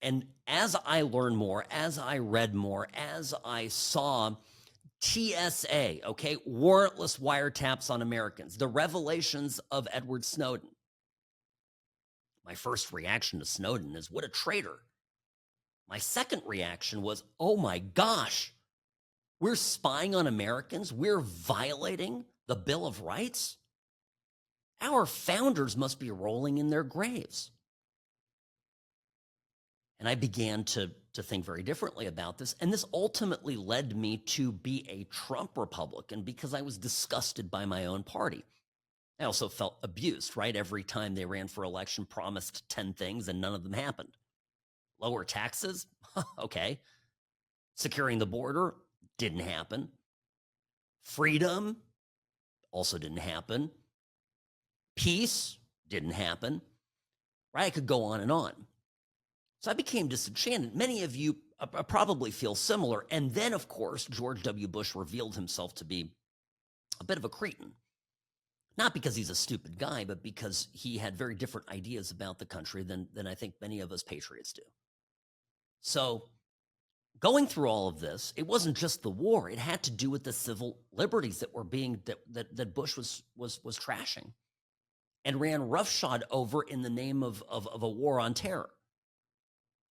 and as I learned more, as I read more, as I saw TSA, okay, warrantless wiretaps on Americans, the revelations of Edward Snowden. My first reaction to Snowden is, what a traitor. My second reaction was, oh my gosh, we're spying on Americans. We're violating the Bill of Rights. Our founders must be rolling in their graves. And I began to think very differently about this. And this ultimately led me to be a Trump Republican because I was disgusted by my own party. I also felt abused, right? Every time they ran for election, promised 10 things and none of them happened. Lower taxes? Okay. Securing the border? Didn't happen. Freedom? Also didn't happen. Peace? Didn't happen. Right? I could go on and on. So I became disenchanted. Many of you probably feel similar. And then, of course, George W. Bush revealed himself to be a bit of a cretin. Not because he's a stupid guy, but because he had very different ideas about the country than I think many of us patriots do. So going through all of this, it wasn't just the war. It had to do with the civil liberties that were being that Bush was trashing and ran roughshod over in the name of a war on terror.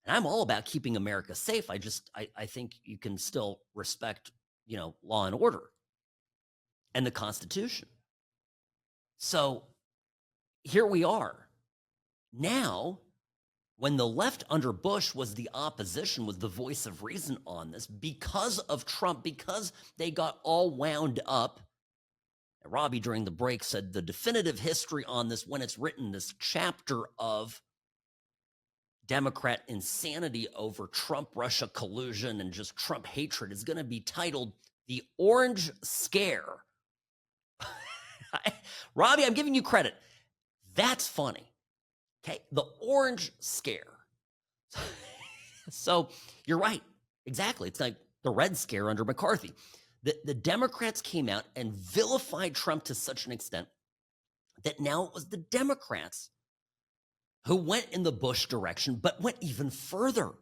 And I'm all about keeping America safe. I think you can still respect, law and order and the Constitution. So here we are. Now, when the left under Bush was the opposition, was the voice of reason on this, because of Trump, because they got all wound up. And Robbie, during the break, said the definitive history on this, when it's written, this chapter of Democrat insanity over Trump-Russia collusion and just Trump hatred is going to be titled The Orange Scare. Robbie, I'm giving you credit. That's funny. Okay, the Orange Scare. So you're right. Exactly. It's like the Red Scare under McCarthy. The Democrats came out and vilified Trump to such an extent that now it was the Democrats who went in the Bush direction, but went even further.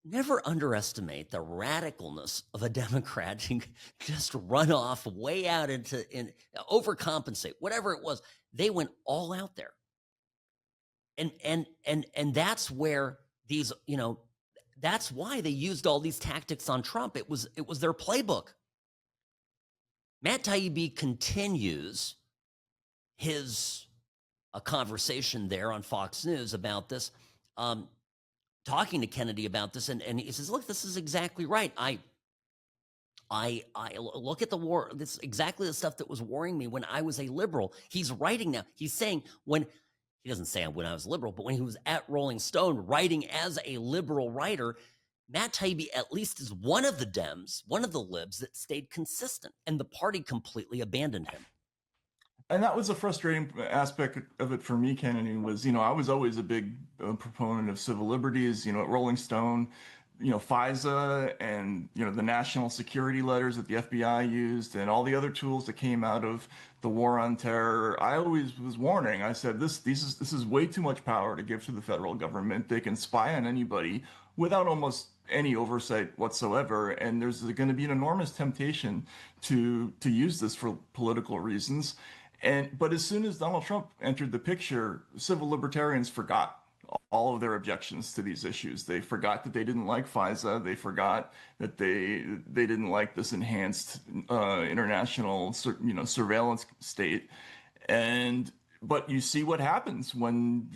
Never underestimate the radicalness of a Democrat who just run off way out into overcompensate, whatever it was. They went all out there. And that's where these, that's why they used all these tactics on Trump. It was their playbook. Matt Taibbi continues his conversation there on Fox News about this, talking to Kennedy about this, and he says, look, this is exactly right. I look at the war. This is exactly the stuff that was worrying me when I was a liberal. He's writing now. He's saying he doesn't say when I was liberal, but when he was at Rolling Stone writing as a liberal writer, Matt Taibbi at least is one of the Dems, one of the libs that stayed consistent, and the party completely abandoned him. And that was a frustrating aspect of it for me, Kennedy, was, I was always a big proponent of civil liberties, at Rolling Stone, FISA and, the national security letters that the FBI used and all the other tools that came out of the war on terror. I always was warning. I said, this is way too much power to give to the federal government. They can spy on anybody without almost any oversight whatsoever. And there's going to be an enormous temptation to use this for political reasons. But as soon as Donald Trump entered the picture, civil libertarians forgot all of their objections to these issues. They forgot that they didn't like FISA. They forgot that they didn't like this enhanced international surveillance state. But you see what happens when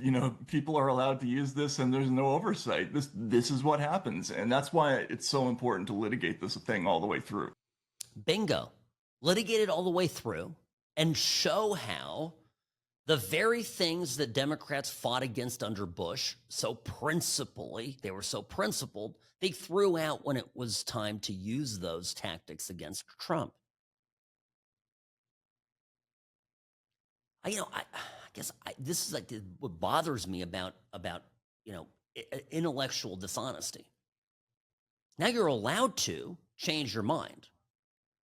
people are allowed to use this and there's no oversight. This is what happens, and that's why it's so important to litigate this thing all the way through. Bingo. Litigate it all the way through and show how the very things that Democrats fought against under Bush, they were so principled, they threw out when it was time to use those tactics against Trump. This is like what bothers me about intellectual dishonesty. Now you're allowed to change your mind.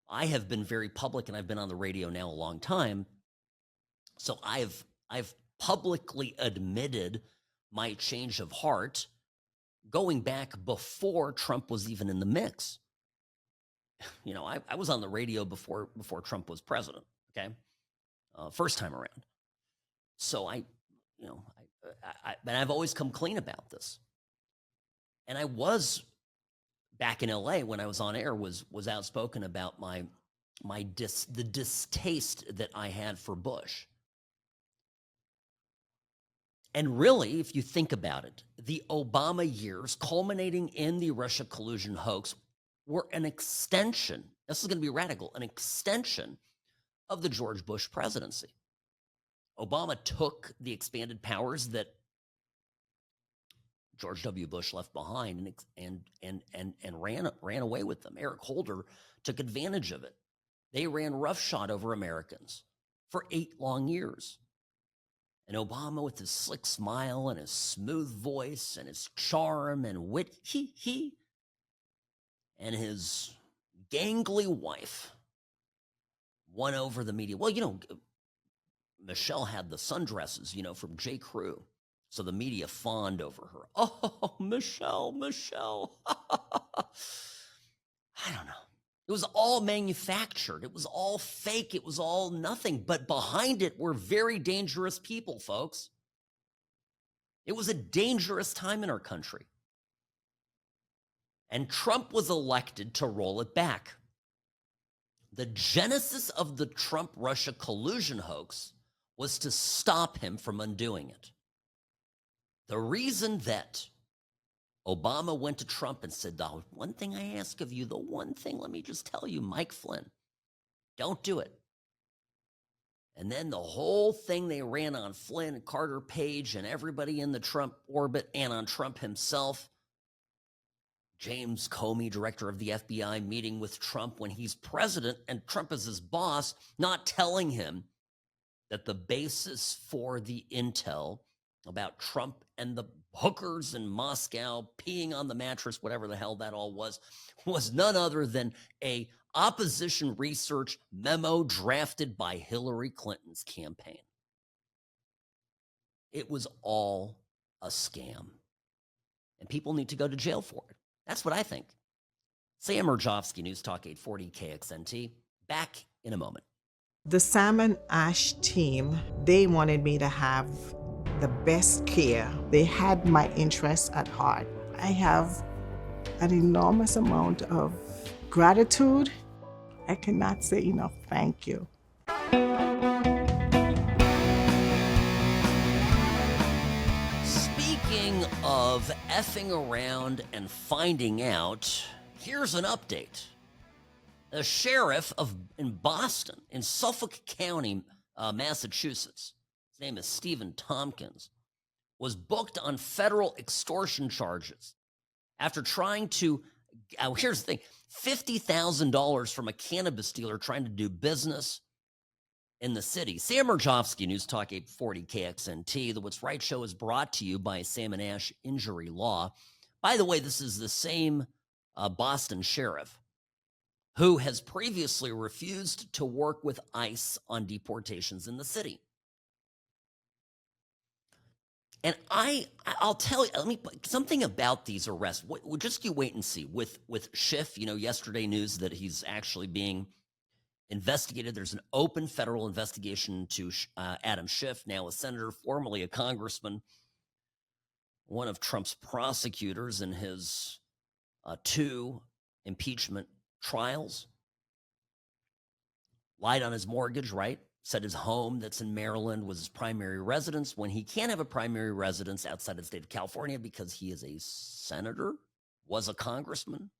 I have been very public, and I've been on the radio now a long time. So I've publicly admitted my change of heart going back before Trump was even in the mix. I was on the radio before Trump was president, okay? First time around. So I've always come clean about this. And I was back in LA when I was on air was outspoken about the distaste that I had for Bush. And really, if you think about it, the Obama years culminating in the Russia collusion hoax were an extension. This is going to be radical, an extension of the George Bush presidency. Obama took the expanded powers that George W. Bush left behind and ran away with them. Eric Holder took advantage of it. They ran roughshod over Americans for 8 long years. And Obama, with his slick smile and his smooth voice and his charm and wit, and his gangly wife won over the media. Well, Michelle had the sundresses, from J. Crew. So the media fawned over her. Oh, Michelle. I don't know. It was all manufactured. It was all fake. It was all nothing. But behind it were very dangerous people, folks. It was a dangerous time in our country. And Trump was elected to roll it back. The genesis of the Trump-Russia collusion hoax was to stop him from undoing it. The reason that Obama went to Trump and said, the one thing I ask of you, let me just tell you, Mike Flynn, don't do it. And then the whole thing they ran on Flynn, Carter Page, and everybody in the Trump orbit, and on Trump himself. James Comey, director of the FBI, meeting with Trump when he's president and Trump is his boss, not telling him that the basis for the intel about Trump and the hookers in Moscow peeing on the mattress, whatever the hell that all was none other than a opposition research memo drafted by Hillary Clinton's campaign. It was all a scam. And people need to go to jail for it. That's what I think. Sam Mirejovsky, News Talk 840 KXNT. Back in a moment. The Salmon Ash team, they wanted me to have the best care. They had my interests at heart. I have an enormous amount of gratitude. I cannot say enough thank you. Speaking of effing around and finding out, here's an update. The sheriff in Boston, in Suffolk County, Massachusetts, his name is Stephen Tompkins, was booked on federal extortion charges after trying to, here's the thing, $50,000 from a cannabis dealer trying to do business in the city. Sam Mirejovsky, News Talk 840 KXNT. The What's Right show is brought to you by Salmon Ash Injury Law. By the way, this is the same Boston sheriff who has previously refused to work with ICE on deportations in the city. And I'll tell you, something about these arrests. Just you wait and see. With Schiff, yesterday news that he's actually being investigated. There's an open federal investigation to Adam Schiff, now a senator, formerly a congressman, one of Trump's prosecutors in his 2 impeachment trials. Lied on his mortgage, right? Said his home that's in Maryland was his primary residence when he can't have a primary residence outside of the state of California because he is a senator, was a congressman.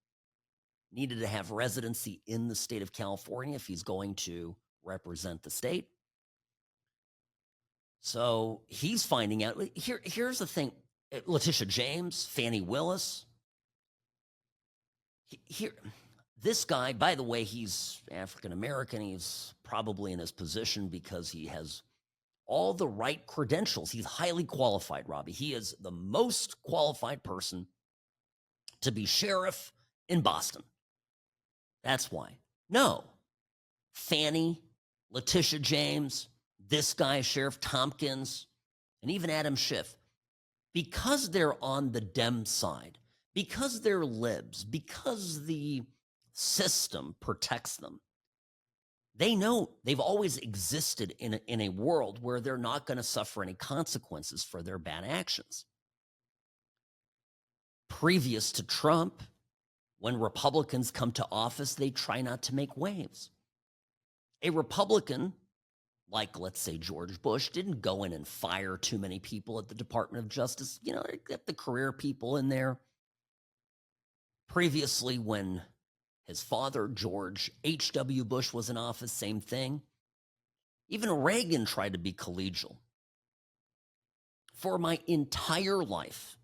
needed to have residency in the state of California if he's going to represent the state. So he's finding out. Here's the thing. Letitia James, Fannie Willis. Here, this guy, by the way, he's African-American. He's probably in his position because he has all the right credentials. He's highly qualified, Robbie. He is the most qualified person to be sheriff in Boston. That's why. No. Fannie, Letitia James, this guy, Sheriff Tompkins, and even Adam Schiff, because they're on the Dem side, because they're libs, because the system protects them, they know they've always existed in a world where they're not going to suffer any consequences for their bad actions. Previous to Trump, when Republicans come to office, they try not to make waves. A Republican, like let's say George Bush, didn't go in and fire too many people at the Department of Justice. You know, get the career people in there. Previously, when his father, George H.W. Bush, was in office, same thing. Even Reagan tried to be collegial. For my entire life,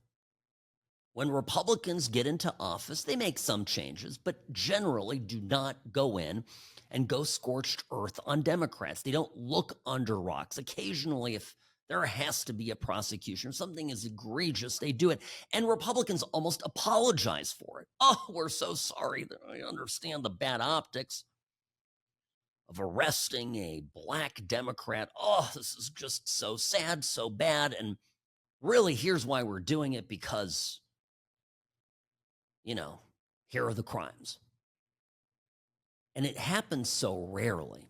when Republicans get into office, they make some changes, but generally do not go in and go scorched earth on Democrats. They don't look under rocks. Occasionally, if there has to be a prosecution, if something is egregious, they do it. And Republicans almost apologize for it. Oh, we're so sorry. I understand the bad optics of arresting a black Democrat. Oh, this is just so sad, so bad. And really, here's why we're doing it, because, you know, here are the crimes. And it happens so rarely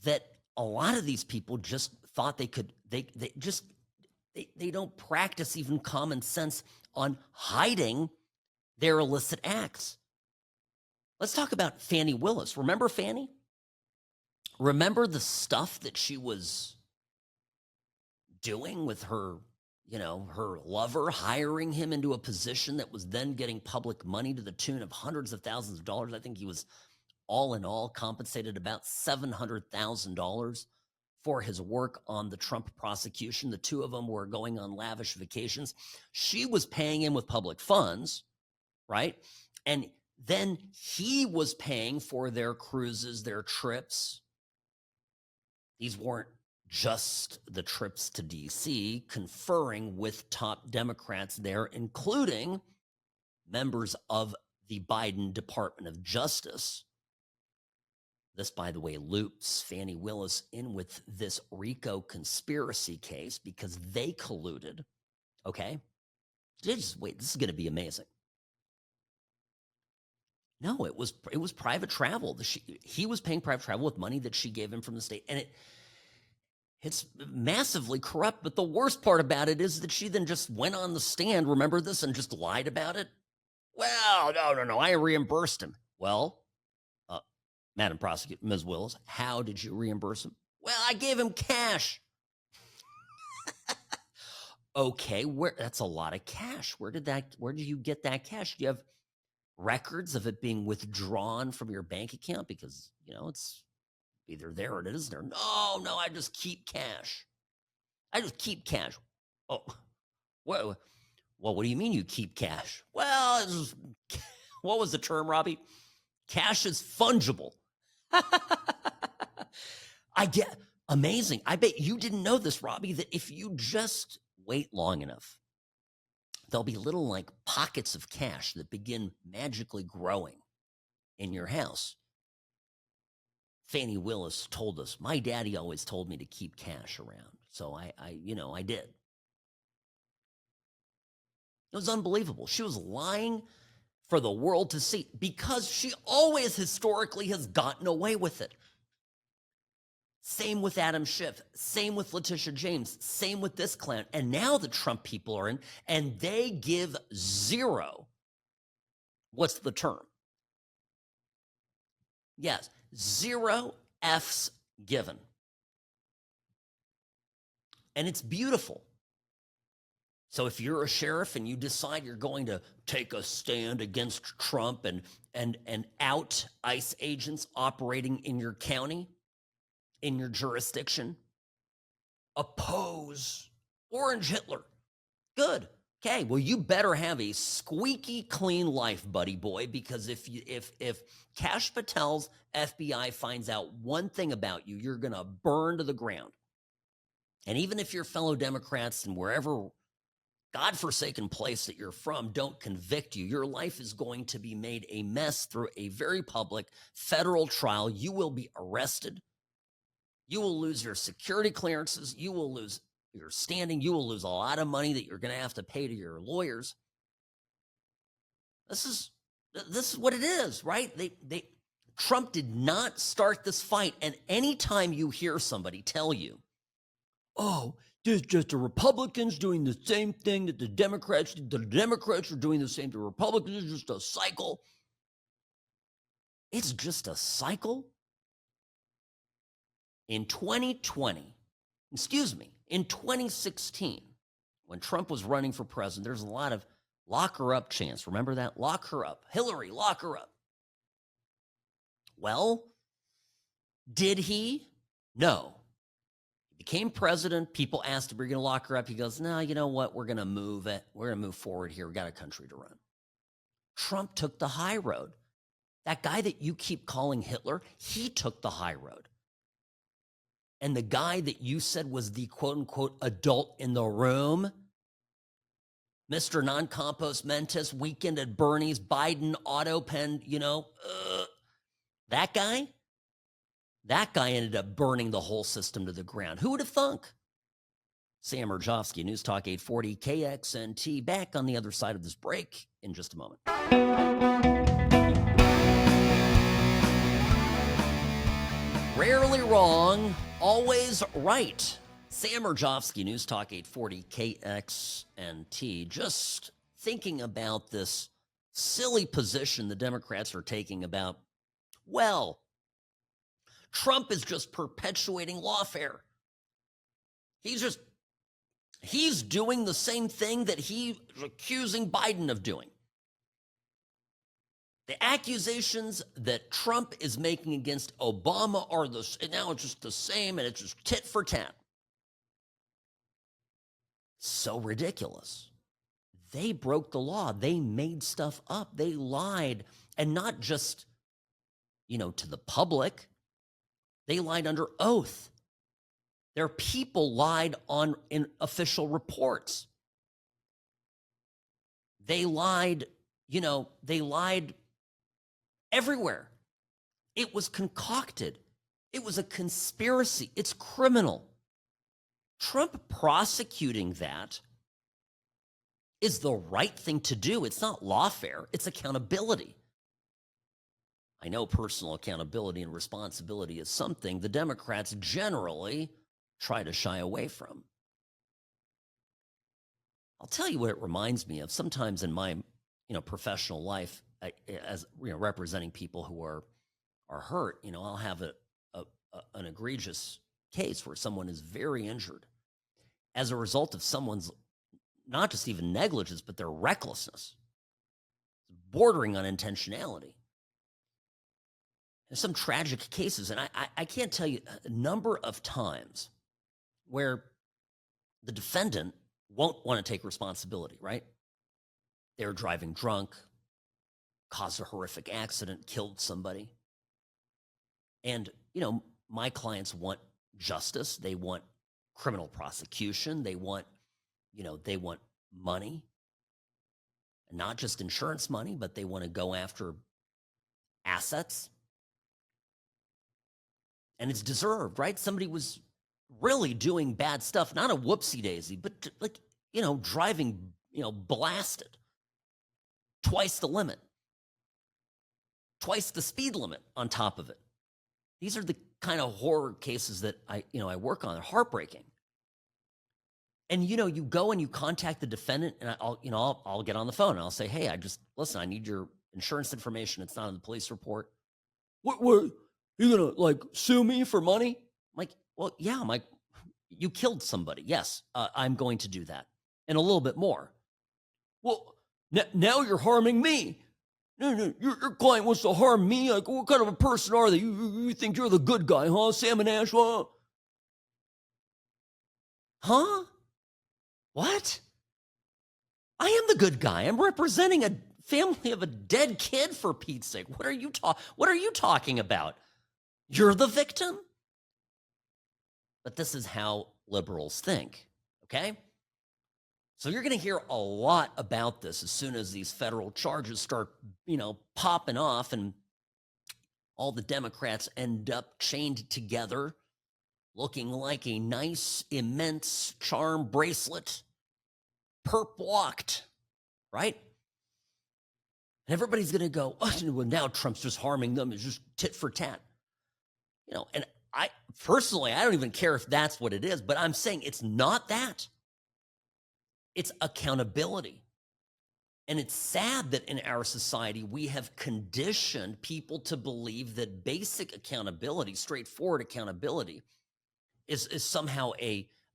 that a lot of these people just thought they could, they don't practice even common sense on hiding their illicit acts. Let's talk about Fannie Willis. Remember Fannie? Remember the stuff that she was doing with her, you know, her lover, hiring him into a position that was then getting public money to the tune of hundreds of thousands of dollars. I think he was all in all compensated about $700,000 for his work on the Trump prosecution. The two of them were going on lavish vacations. She was paying him with public funds, right? And then he was paying for their cruises, their trips. These weren't just the trips to D.C., conferring with top Democrats there, including members of the Biden Department of Justice. This, by the way, loops Fannie Willis in with this RICO conspiracy case because they colluded. Okay? Just wait, this is going to be amazing. No, it was private travel. He was paying private travel with money that she gave him from the state, and it's massively corrupt. But the worst part about it is that she then just went on the stand, remember this, and just lied about it. Well, no, I reimbursed him. Well, Madam Prosecutor, Ms. Willis, how did you reimburse him? Well, I gave him cash. Okay, that's a lot of cash. Where did you get that cash? Do you have records of it being withdrawn from your bank account? Because, you know, it's either there or it isn't there. No, I just keep cash. Oh, well, what do you mean you keep cash? Well, what was the term, Robbie? Cash is fungible. I get amazing. I bet you didn't know this, Robbie, that if you just wait long enough, there'll be little like pockets of cash that begin magically growing in your house. Fannie Willis told us, my daddy always told me to keep cash around. So I did. It was unbelievable. She was lying for the world to see because she always historically has gotten away with it. Same with Adam Schiff, same with Letitia James, same with this clown. And now the Trump people are in, and they give zero. What's the term? Yes, 0 F's given. And it's beautiful. So if you're a sheriff and you decide you're going to take a stand against Trump and out ICE agents operating in your county, in your jurisdiction, oppose Orange Hitler. Good. Okay, well, you better have a squeaky clean life, buddy boy, because if Kash Patel's FBI finds out one thing about you, you're going to burn to the ground. And even if your fellow Democrats and wherever godforsaken place that you're from don't convict you, your life is going to be made a mess through a very public federal trial. You will be arrested. You will lose your security clearances. You will lose your standing. You will lose a lot of money that you're going to have to pay to your lawyers. This is what it is, right? Trump did not start this fight. And anytime you hear somebody tell you, oh, there's just the Republicans doing the same thing that the Democrats did. The Democrats are doing the same to Republicans. It's just a cycle. It's just a cycle. In 2016, when Trump was running for president, there's a lot of lock her up chants. Remember that? Lock her up. Hillary, lock her up. Well, did he? No. Became president, people asked him, are you going to lock her up? He goes, no, you know what? We're going to move it. We're going to move forward here. We got a country to run. Trump took the high road. That guy that you keep calling Hitler, he took the high road. And the guy that you said was the quote-unquote adult in the room, Mr. Non-Compos Mentis, Weekend at Bernie's, Biden, auto pen, that guy ended up burning the whole system to the ground. Who would have thunk? Sam Mirejovsky, News Talk 840 KXNT, back on the other side of this break in just a moment. Rarely wrong, always right. Sam Mirejovsky, News Talk 840 KXNT, just thinking about this silly position the Democrats are taking about, well, Trump is just perpetuating lawfare. He's doing the same thing that he's accusing Biden of doing. The accusations that Trump is making against Obama are now it's just the same, and it's just tit for tat. So ridiculous. They broke the law. They made stuff up. They lied, and not just, to the public. They lied under oath. Their people lied in official reports. They lied, they lied everywhere. It was concocted. It was a conspiracy. It's criminal. Trump prosecuting that is the right thing to do. It's not lawfare. It's accountability. I know personal accountability and responsibility is something the Democrats generally try to shy away from. I'll tell you what it reminds me of. Sometimes in my, professional life, as representing people who are hurt, I'll have an egregious case where someone is very injured as a result of someone's not just even negligence, but their recklessness, bordering on intentionality. There's some tragic cases, and I can't tell you a number of times where the defendant won't want to take responsibility, right? They're driving drunk, caused a horrific accident, killed somebody. And, my clients want justice. They want criminal prosecution. They want, money. And not just insurance money, but they want to go after assets. And it's deserved, right? Somebody was really doing bad stuff, not a whoopsie daisy, but driving, blasted. Twice the limit. Twice the speed limit on top of it. These are the kind of horror cases that I work on. They're heartbreaking. And, you go and you contact the defendant, and I'll get on the phone and I'll say, hey, I need your insurance information. It's not in the police report. What? You gonna sue me for money? I'm like, well, yeah. I'm like, you killed somebody. Yes, I'm going to do that. and a little bit more. Well, now you're harming me. No, your client wants to harm me. Like, what kind of a person are they? You think you're the good guy, huh? Sam and Ash, huh? What? I am the good guy. I'm representing a family of a dead kid, for Pete's sake. What are you talking about? You're the victim? But this is how liberals think, okay? So you're going to hear a lot about this as soon as these federal charges start, popping off and all the Democrats end up chained together looking like a nice, immense charm bracelet, perp walked, right? And everybody's going to go, well, now Trump's just harming them. It's just tit for tat. And I personally, I don't even care if that's what it is, but I'm saying it's not that. It's accountability. And it's sad that in our society, we have conditioned people to believe that basic accountability, straightforward accountability, is somehow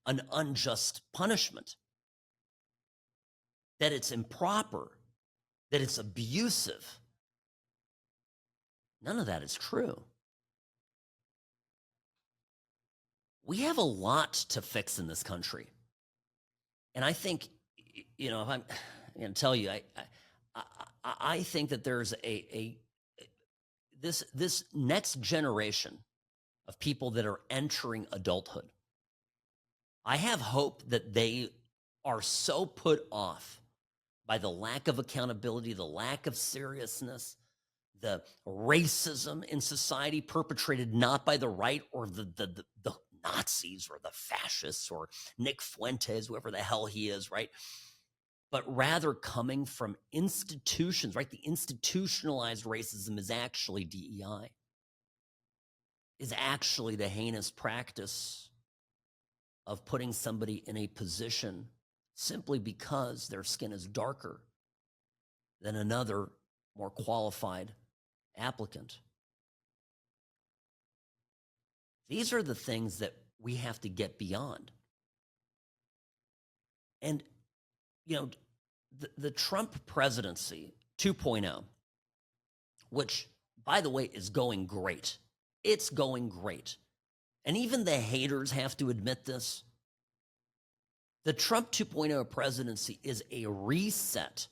an unjust punishment. That it's improper, that it's abusive. None of that is true. We have a lot to fix in this country. And I think, if I'm going to tell you, I think that there's this next generation of people that are entering adulthood. I have hope that they are so put off by the lack of accountability, the lack of seriousness, the racism in society perpetrated not by the right or the Nazis or the fascists or Nick Fuentes, whoever the hell he is, right? But rather coming from institutions, right? The institutionalized racism is actually DEI, is actually the heinous practice of putting somebody in a position simply because their skin is darker than another more qualified applicant. These are the things that we have to get beyond. And, the Trump presidency 2.0, which, by the way, is going great. It's going great. And even the haters have to admit this. The Trump 2.0 presidency is a reset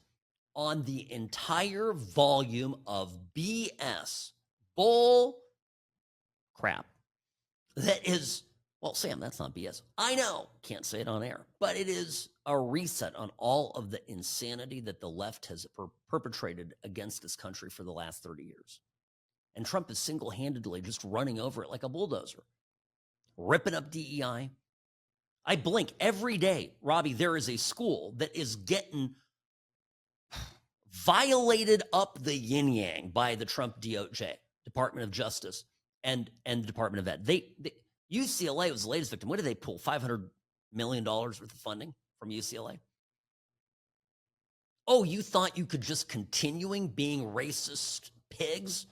on the entire volume of BS, bull crap, that is, well, Sam, that's not BS. I know, can't say it on air, but it is a reset on all of the insanity that the left has perpetrated against this country for the last 30 years. And Trump is single-handedly just running over it like a bulldozer, ripping up DEI. I blink every day, Robbie, there is a school that is getting violated up the yin-yang by the Trump DOJ, Department of Justice, and the Department of Ed. UCLA was the latest victim. What did they pull? $500 million worth of funding from UCLA? Oh, you thought you could just continuing being racist pigs?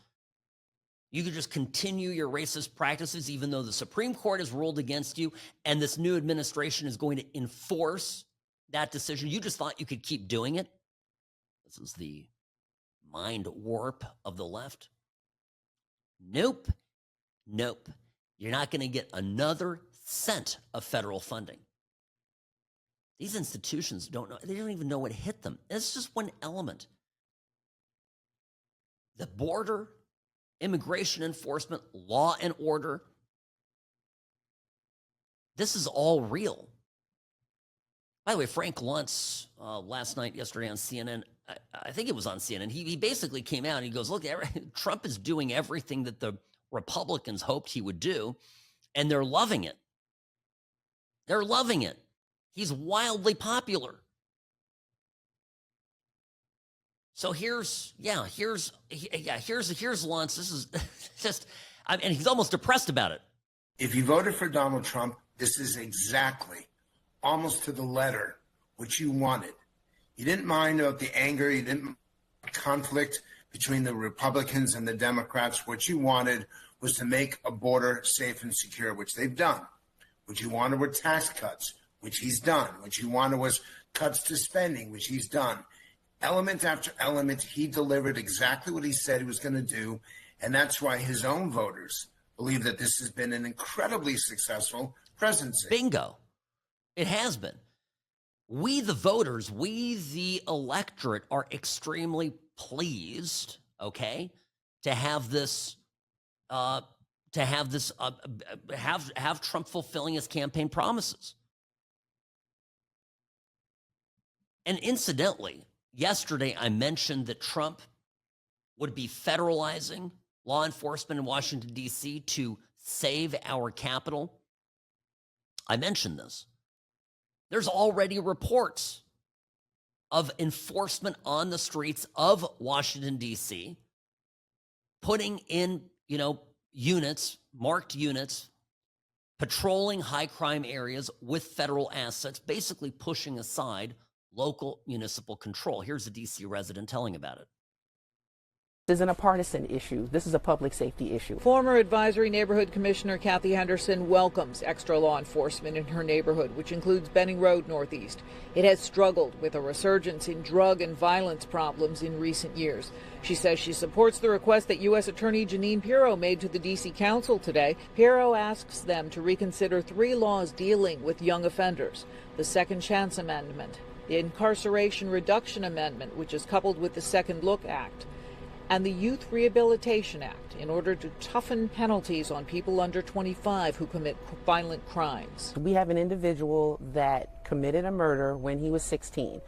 You could just continue your racist practices even though the Supreme Court has ruled against you and this new administration is going to enforce that decision. You just thought you could keep doing it? This is the mind warp of the left. Nope. You're not going to get another cent of federal funding. These institutions don't know. They don't even know what hit them. It's just one element. The border, immigration enforcement, law and order. This is all real. By the way, Frank Luntz yesterday on CNN, I think it was on CNN, he basically came out and he goes, look, Trump is doing everything that the Republicans hoped he would do, and they're loving it. They're loving it. He's wildly popular. So here's Luntz. This is just, and he's almost depressed about it. If you voted for Donald Trump, this is exactly, almost to the letter, what you wanted. You didn't mind about the anger. You didn't mind conflict between the Republicans and the Democrats. What you wanted was to make a border safe and secure, which they've done. What you wanted were tax cuts, which he's done. What you wanted was cuts to spending, which he's done. Element after element, he delivered exactly what he said he was going to do. And that's why his own voters believe that this has been an incredibly successful presidency. Bingo. It has been. We, the voters, we, the electorate, are extremely pleased, okay, to have this, have Trump fulfilling his campaign promises. And incidentally, yesterday I mentioned that Trump would be federalizing law enforcement in Washington, D.C. to save our capital. I mentioned this. There's already reports of enforcement on the streets of Washington, D.C., putting in, units, marked units, patrolling high crime areas with federal assets, basically pushing aside local municipal control. Here's a D.C. resident telling about it. This isn't a partisan issue. This is a public safety issue. Former Advisory Neighborhood Commissioner Kathy Henderson welcomes extra law enforcement in her neighborhood, which includes Benning Road Northeast. It has struggled with a resurgence in drug and violence problems in recent years. She says she supports the request that U.S. Attorney Jeanine Pirro made to the D.C. Council today. Pirro asks them to reconsider 3 laws dealing with young offenders: the Second Chance Amendment, the Incarceration Reduction Amendment, which is coupled with the Second Look Act, and the Youth Rehabilitation Act, in order to toughen penalties on people under 25 who commit violent crimes. We have an individual that committed a murder when he was 16.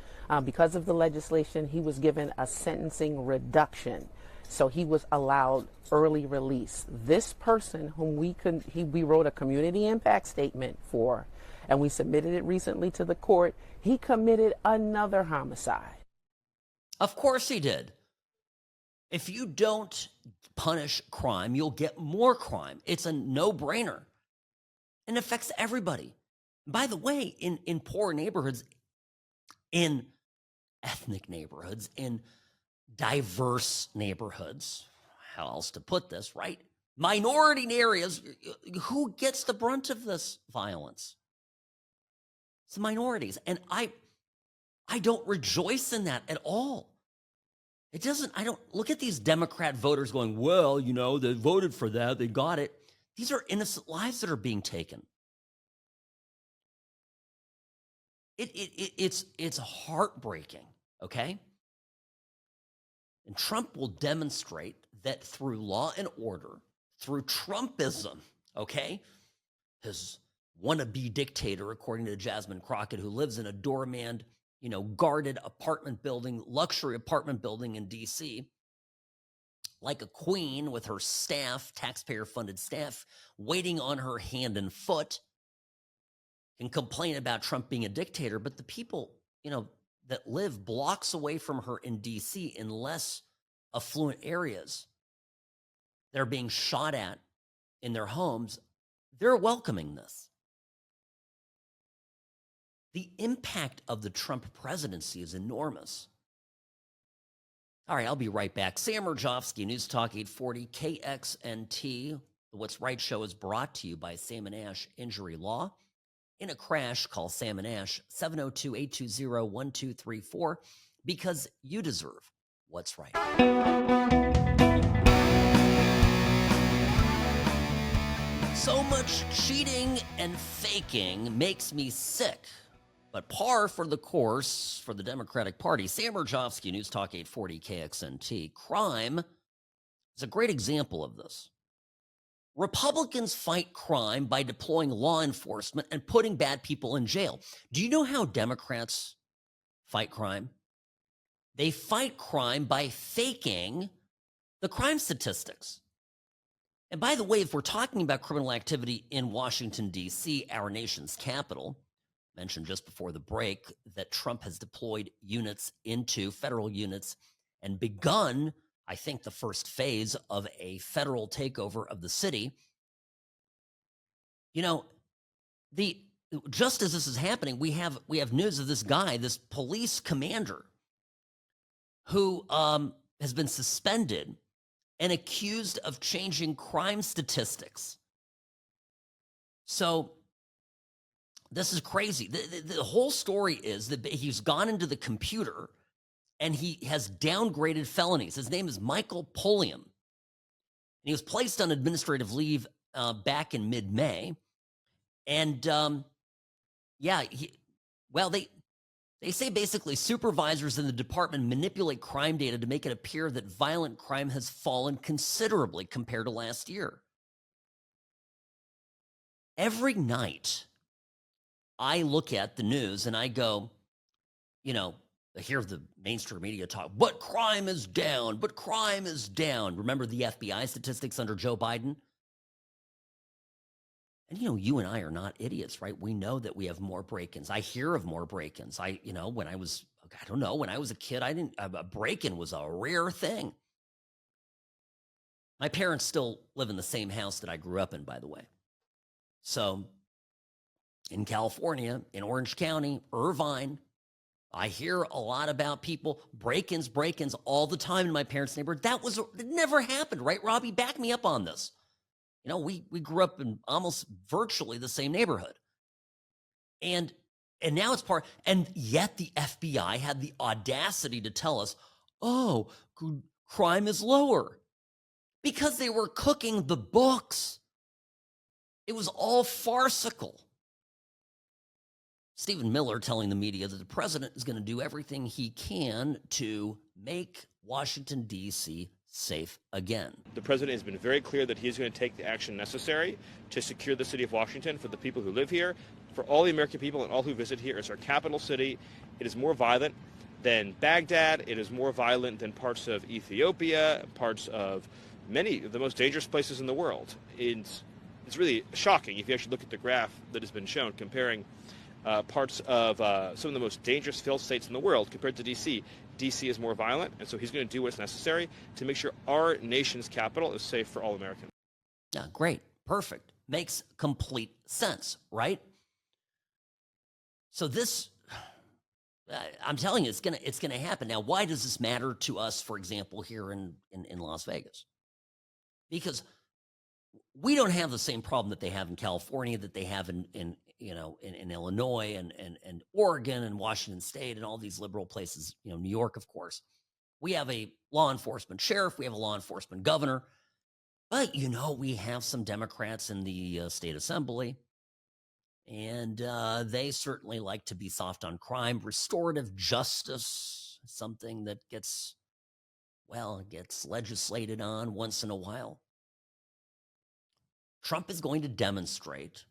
Because of the legislation, he was given a sentencing reduction, so he was allowed early release. This person, whom we wrote a community impact statement for, and we submitted it recently to the court, he committed another homicide. Of course he did. If you don't punish crime, you'll get more crime. It's a no-brainer. And it affects everybody. By the way, in poor neighborhoods, in ethnic neighborhoods, in diverse neighborhoods, how else to put this, right? Minority areas, who gets the brunt of this violence? It's the minorities. And I don't rejoice in that at all. It doesn't, I don't look at these Democrat voters going, well, they voted for that, they got it. These are innocent lives that are being taken. It's heartbreaking, okay? And Trump will demonstrate that through law and order, through Trumpism, okay? His wannabe dictator, according to Jasmine Crockett, who lives in a doormanned, guarded apartment building, luxury apartment building in D.C., like a queen with her staff, taxpayer-funded staff, waiting on her hand and foot, can complain about Trump being a dictator, but the people, that live blocks away from her in D.C. in less affluent areas, they're being shot at in their homes, they're welcoming this. The impact of the Trump presidency is enormous. All right, I'll be right back. Sam Mirejovsky, News Talk 840, KXNT. The What's Right show is brought to you by Sam & Ash Injury Law. In a crash, call Sam & Ash, 702-820-1234, because you deserve what's right. So much cheating and faking makes me sick. But par for the course for the Democratic Party. Sam Mirejovsky, News Talk 840 KXNT. Crime is a great example of this. Republicans fight crime by deploying law enforcement and putting bad people in jail. Do you know how Democrats fight crime? They fight crime by faking the crime statistics. And by the way, if we're talking about criminal activity in Washington, D.C., our nation's capital, mentioned just before the break that Trump has deployed federal units and begun, I think, the first phase of a federal takeover of the city. Just as this is happening, we have news of this guy, this police commander, who has been suspended and accused of changing crime statistics. So This is crazy. The whole story is that he's gone into the computer and he has downgraded felonies. His name is Michael Polium. He was placed on administrative leave back in mid-May. And they say basically supervisors in the department manipulate crime data to make it appear that violent crime has fallen considerably compared to last year. Every night, I look at the news and I go, I hear the mainstream media talk, but crime is down, but crime is down. Remember the FBI statistics under Joe Biden? And, you and I are not idiots, right? We know that we have more break-ins. I hear of more break-ins. When I was a kid, a break-in was a rare thing. My parents still live in the same house that I grew up in, by the way. So in California, in Orange County, Irvine, I hear a lot about people, break-ins all the time in my parents' neighborhood. It never happened, right, Robbie? Back me up on this. We grew up in almost virtually the same neighborhood. And now it's and yet the FBI had the audacity to tell us, crime is lower. Because they were cooking the books. It was all farcical. Stephen Miller telling the media that the president is going to do everything he can to make Washington, D.C. safe again. The president has been very clear that he's going to take the action necessary to secure the city of Washington for the people who live here, for all the American people and all who visit here. It's our capital city. It is more violent than Baghdad. It is more violent than parts of Ethiopia, parts of many of the most dangerous places in the world. It's really shocking if you actually look at the graph that has been shown comparing parts of some of the most dangerous failed states in the world compared to D.C. D.C. is more violent, and so he's going to do what's necessary to make sure our nation's capital is safe for all Americans. Yeah, great. Perfect. Makes complete sense, right? So this, I'm telling you, it's gonna happen. Now, why does this matter to us, for example, here in Las Vegas? Because we don't have the same problem that they have in California, that they have in Illinois and Oregon and Washington State and all these liberal places, New York, of course. We have a law enforcement sheriff. We have a law enforcement governor. But, we have some Democrats in the state assembly. And they certainly like to be soft on crime. Restorative justice, something that gets legislated on once in a while. Trump is going to demonstrate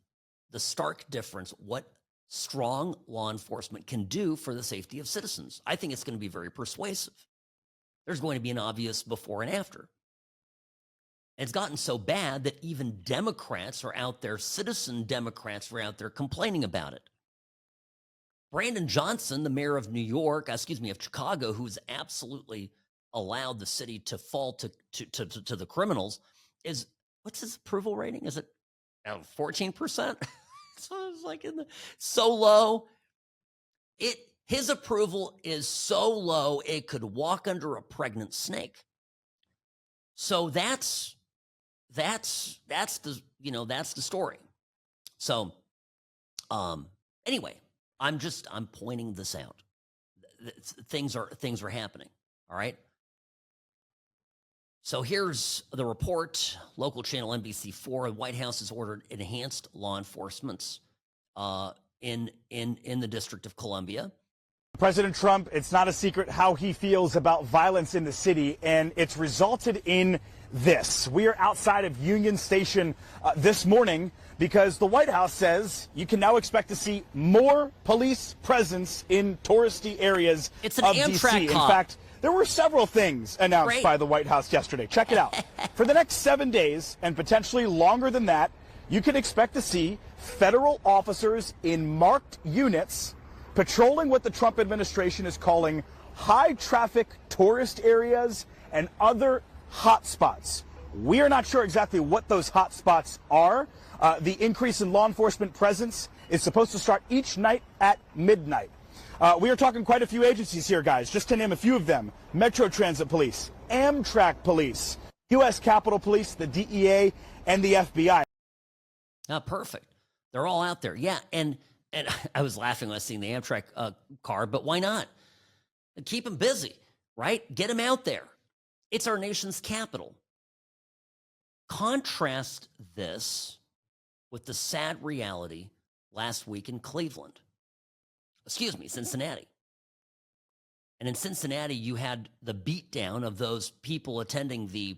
the stark difference, what strong law enforcement can do for the safety of citizens. I think it's going to be very persuasive. There's going to be an obvious before and after. And it's gotten so bad that even Democrats are out there, citizen Democrats are out there complaining about it. Brandon Johnson, the mayor of of Chicago, who's absolutely allowed the city to fall to the criminals, what's his approval rating? Is it 14%? So it's like so low. His approval is so low it could walk under a pregnant snake. So that's the story. So anyway, I'm pointing this out. Things are happening. All right. So here's the report. Local channel NBC4, the White House has ordered enhanced law enforcement in the District of Columbia. President Trump, it's not a secret how he feels about violence in the city, and it's resulted in this. We are outside of Union Station this morning because the White House says you can now expect to see more police presence in touristy areas of D.C. In fact, there were several things announced by the White House yesterday. Check it out. For the next 7 days, and potentially longer than that, you can expect to see federal officers in marked units patrolling what the Trump administration is calling high-traffic tourist areas and other hotspots. We are not sure exactly what those hotspots are. The increase in law enforcement presence is supposed to start each night at midnight. We are talking quite a few agencies here, guys, just to name a few of them. Metro Transit Police, Amtrak Police, U.S. Capitol Police, the DEA, and the FBI. Perfect. They're all out there. Yeah, and And I was laughing when I seen the Amtrak car, but why not? Keep them busy, right? Get them out there. It's our nation's capital. Contrast this with the sad reality last week in Cincinnati. And in Cincinnati, you had the beatdown of those people attending the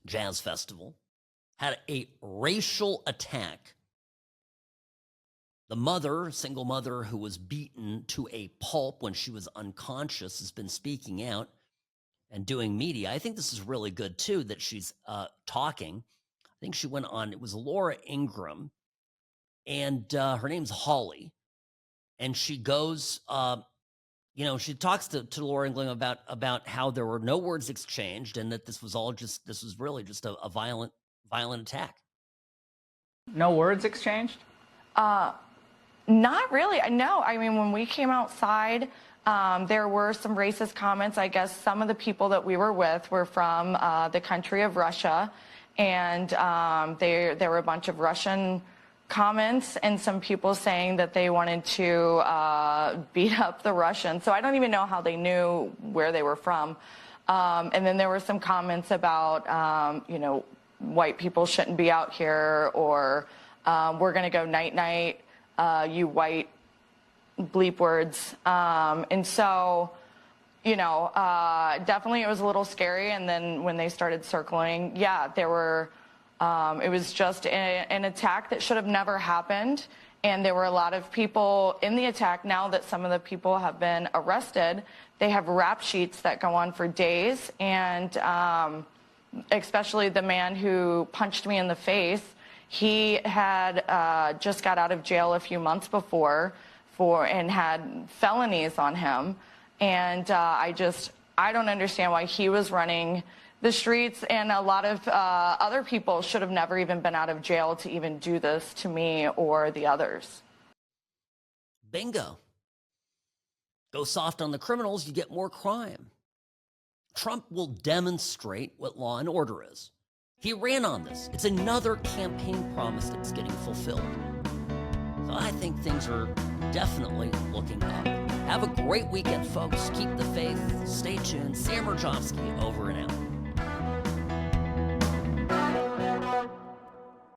jazz festival, had a racial attack. The mother, single mother who was beaten to a pulp when she was unconscious, has been speaking out and doing media. I think this is really good, too, that she's talking. I think she went on, it was Laura Ingraham, and her name's Holly. And she goes, she talks to Laura Ingraham about how there were no words exchanged and that this was really just a violent attack. No words exchanged? Not really. No, I mean, when we came outside, there were some racist comments. I guess some of the people that we were with were from the country of Russia, and there were a bunch of Russian comments and some people saying that they wanted to beat up the Russians. So I don't even know how they knew where they were from. And then there were some comments about, white people shouldn't be out here, or we're going to go night-night, you white bleep words. And so, definitely it was a little scary. And then when they started circling, there were, it was just an attack that should have never happened. And there were a lot of people in the attack. Now that some of the people have been arrested, they have rap sheets that go on for days. And especially the man who punched me in the face, he had just got out of jail a few months before and had felonies on him. And I don't understand why he was running the streets, and a lot of other people should have never even been out of jail to even do this to me or the others. Bingo. Go soft on the criminals, you get more crime. Trump will demonstrate what law and order is. He ran on this. It's another campaign promise that's getting fulfilled. So I think things are definitely looking up. Have a great weekend, folks. Keep the faith. Stay tuned. Sam Mirejovsky, over and out.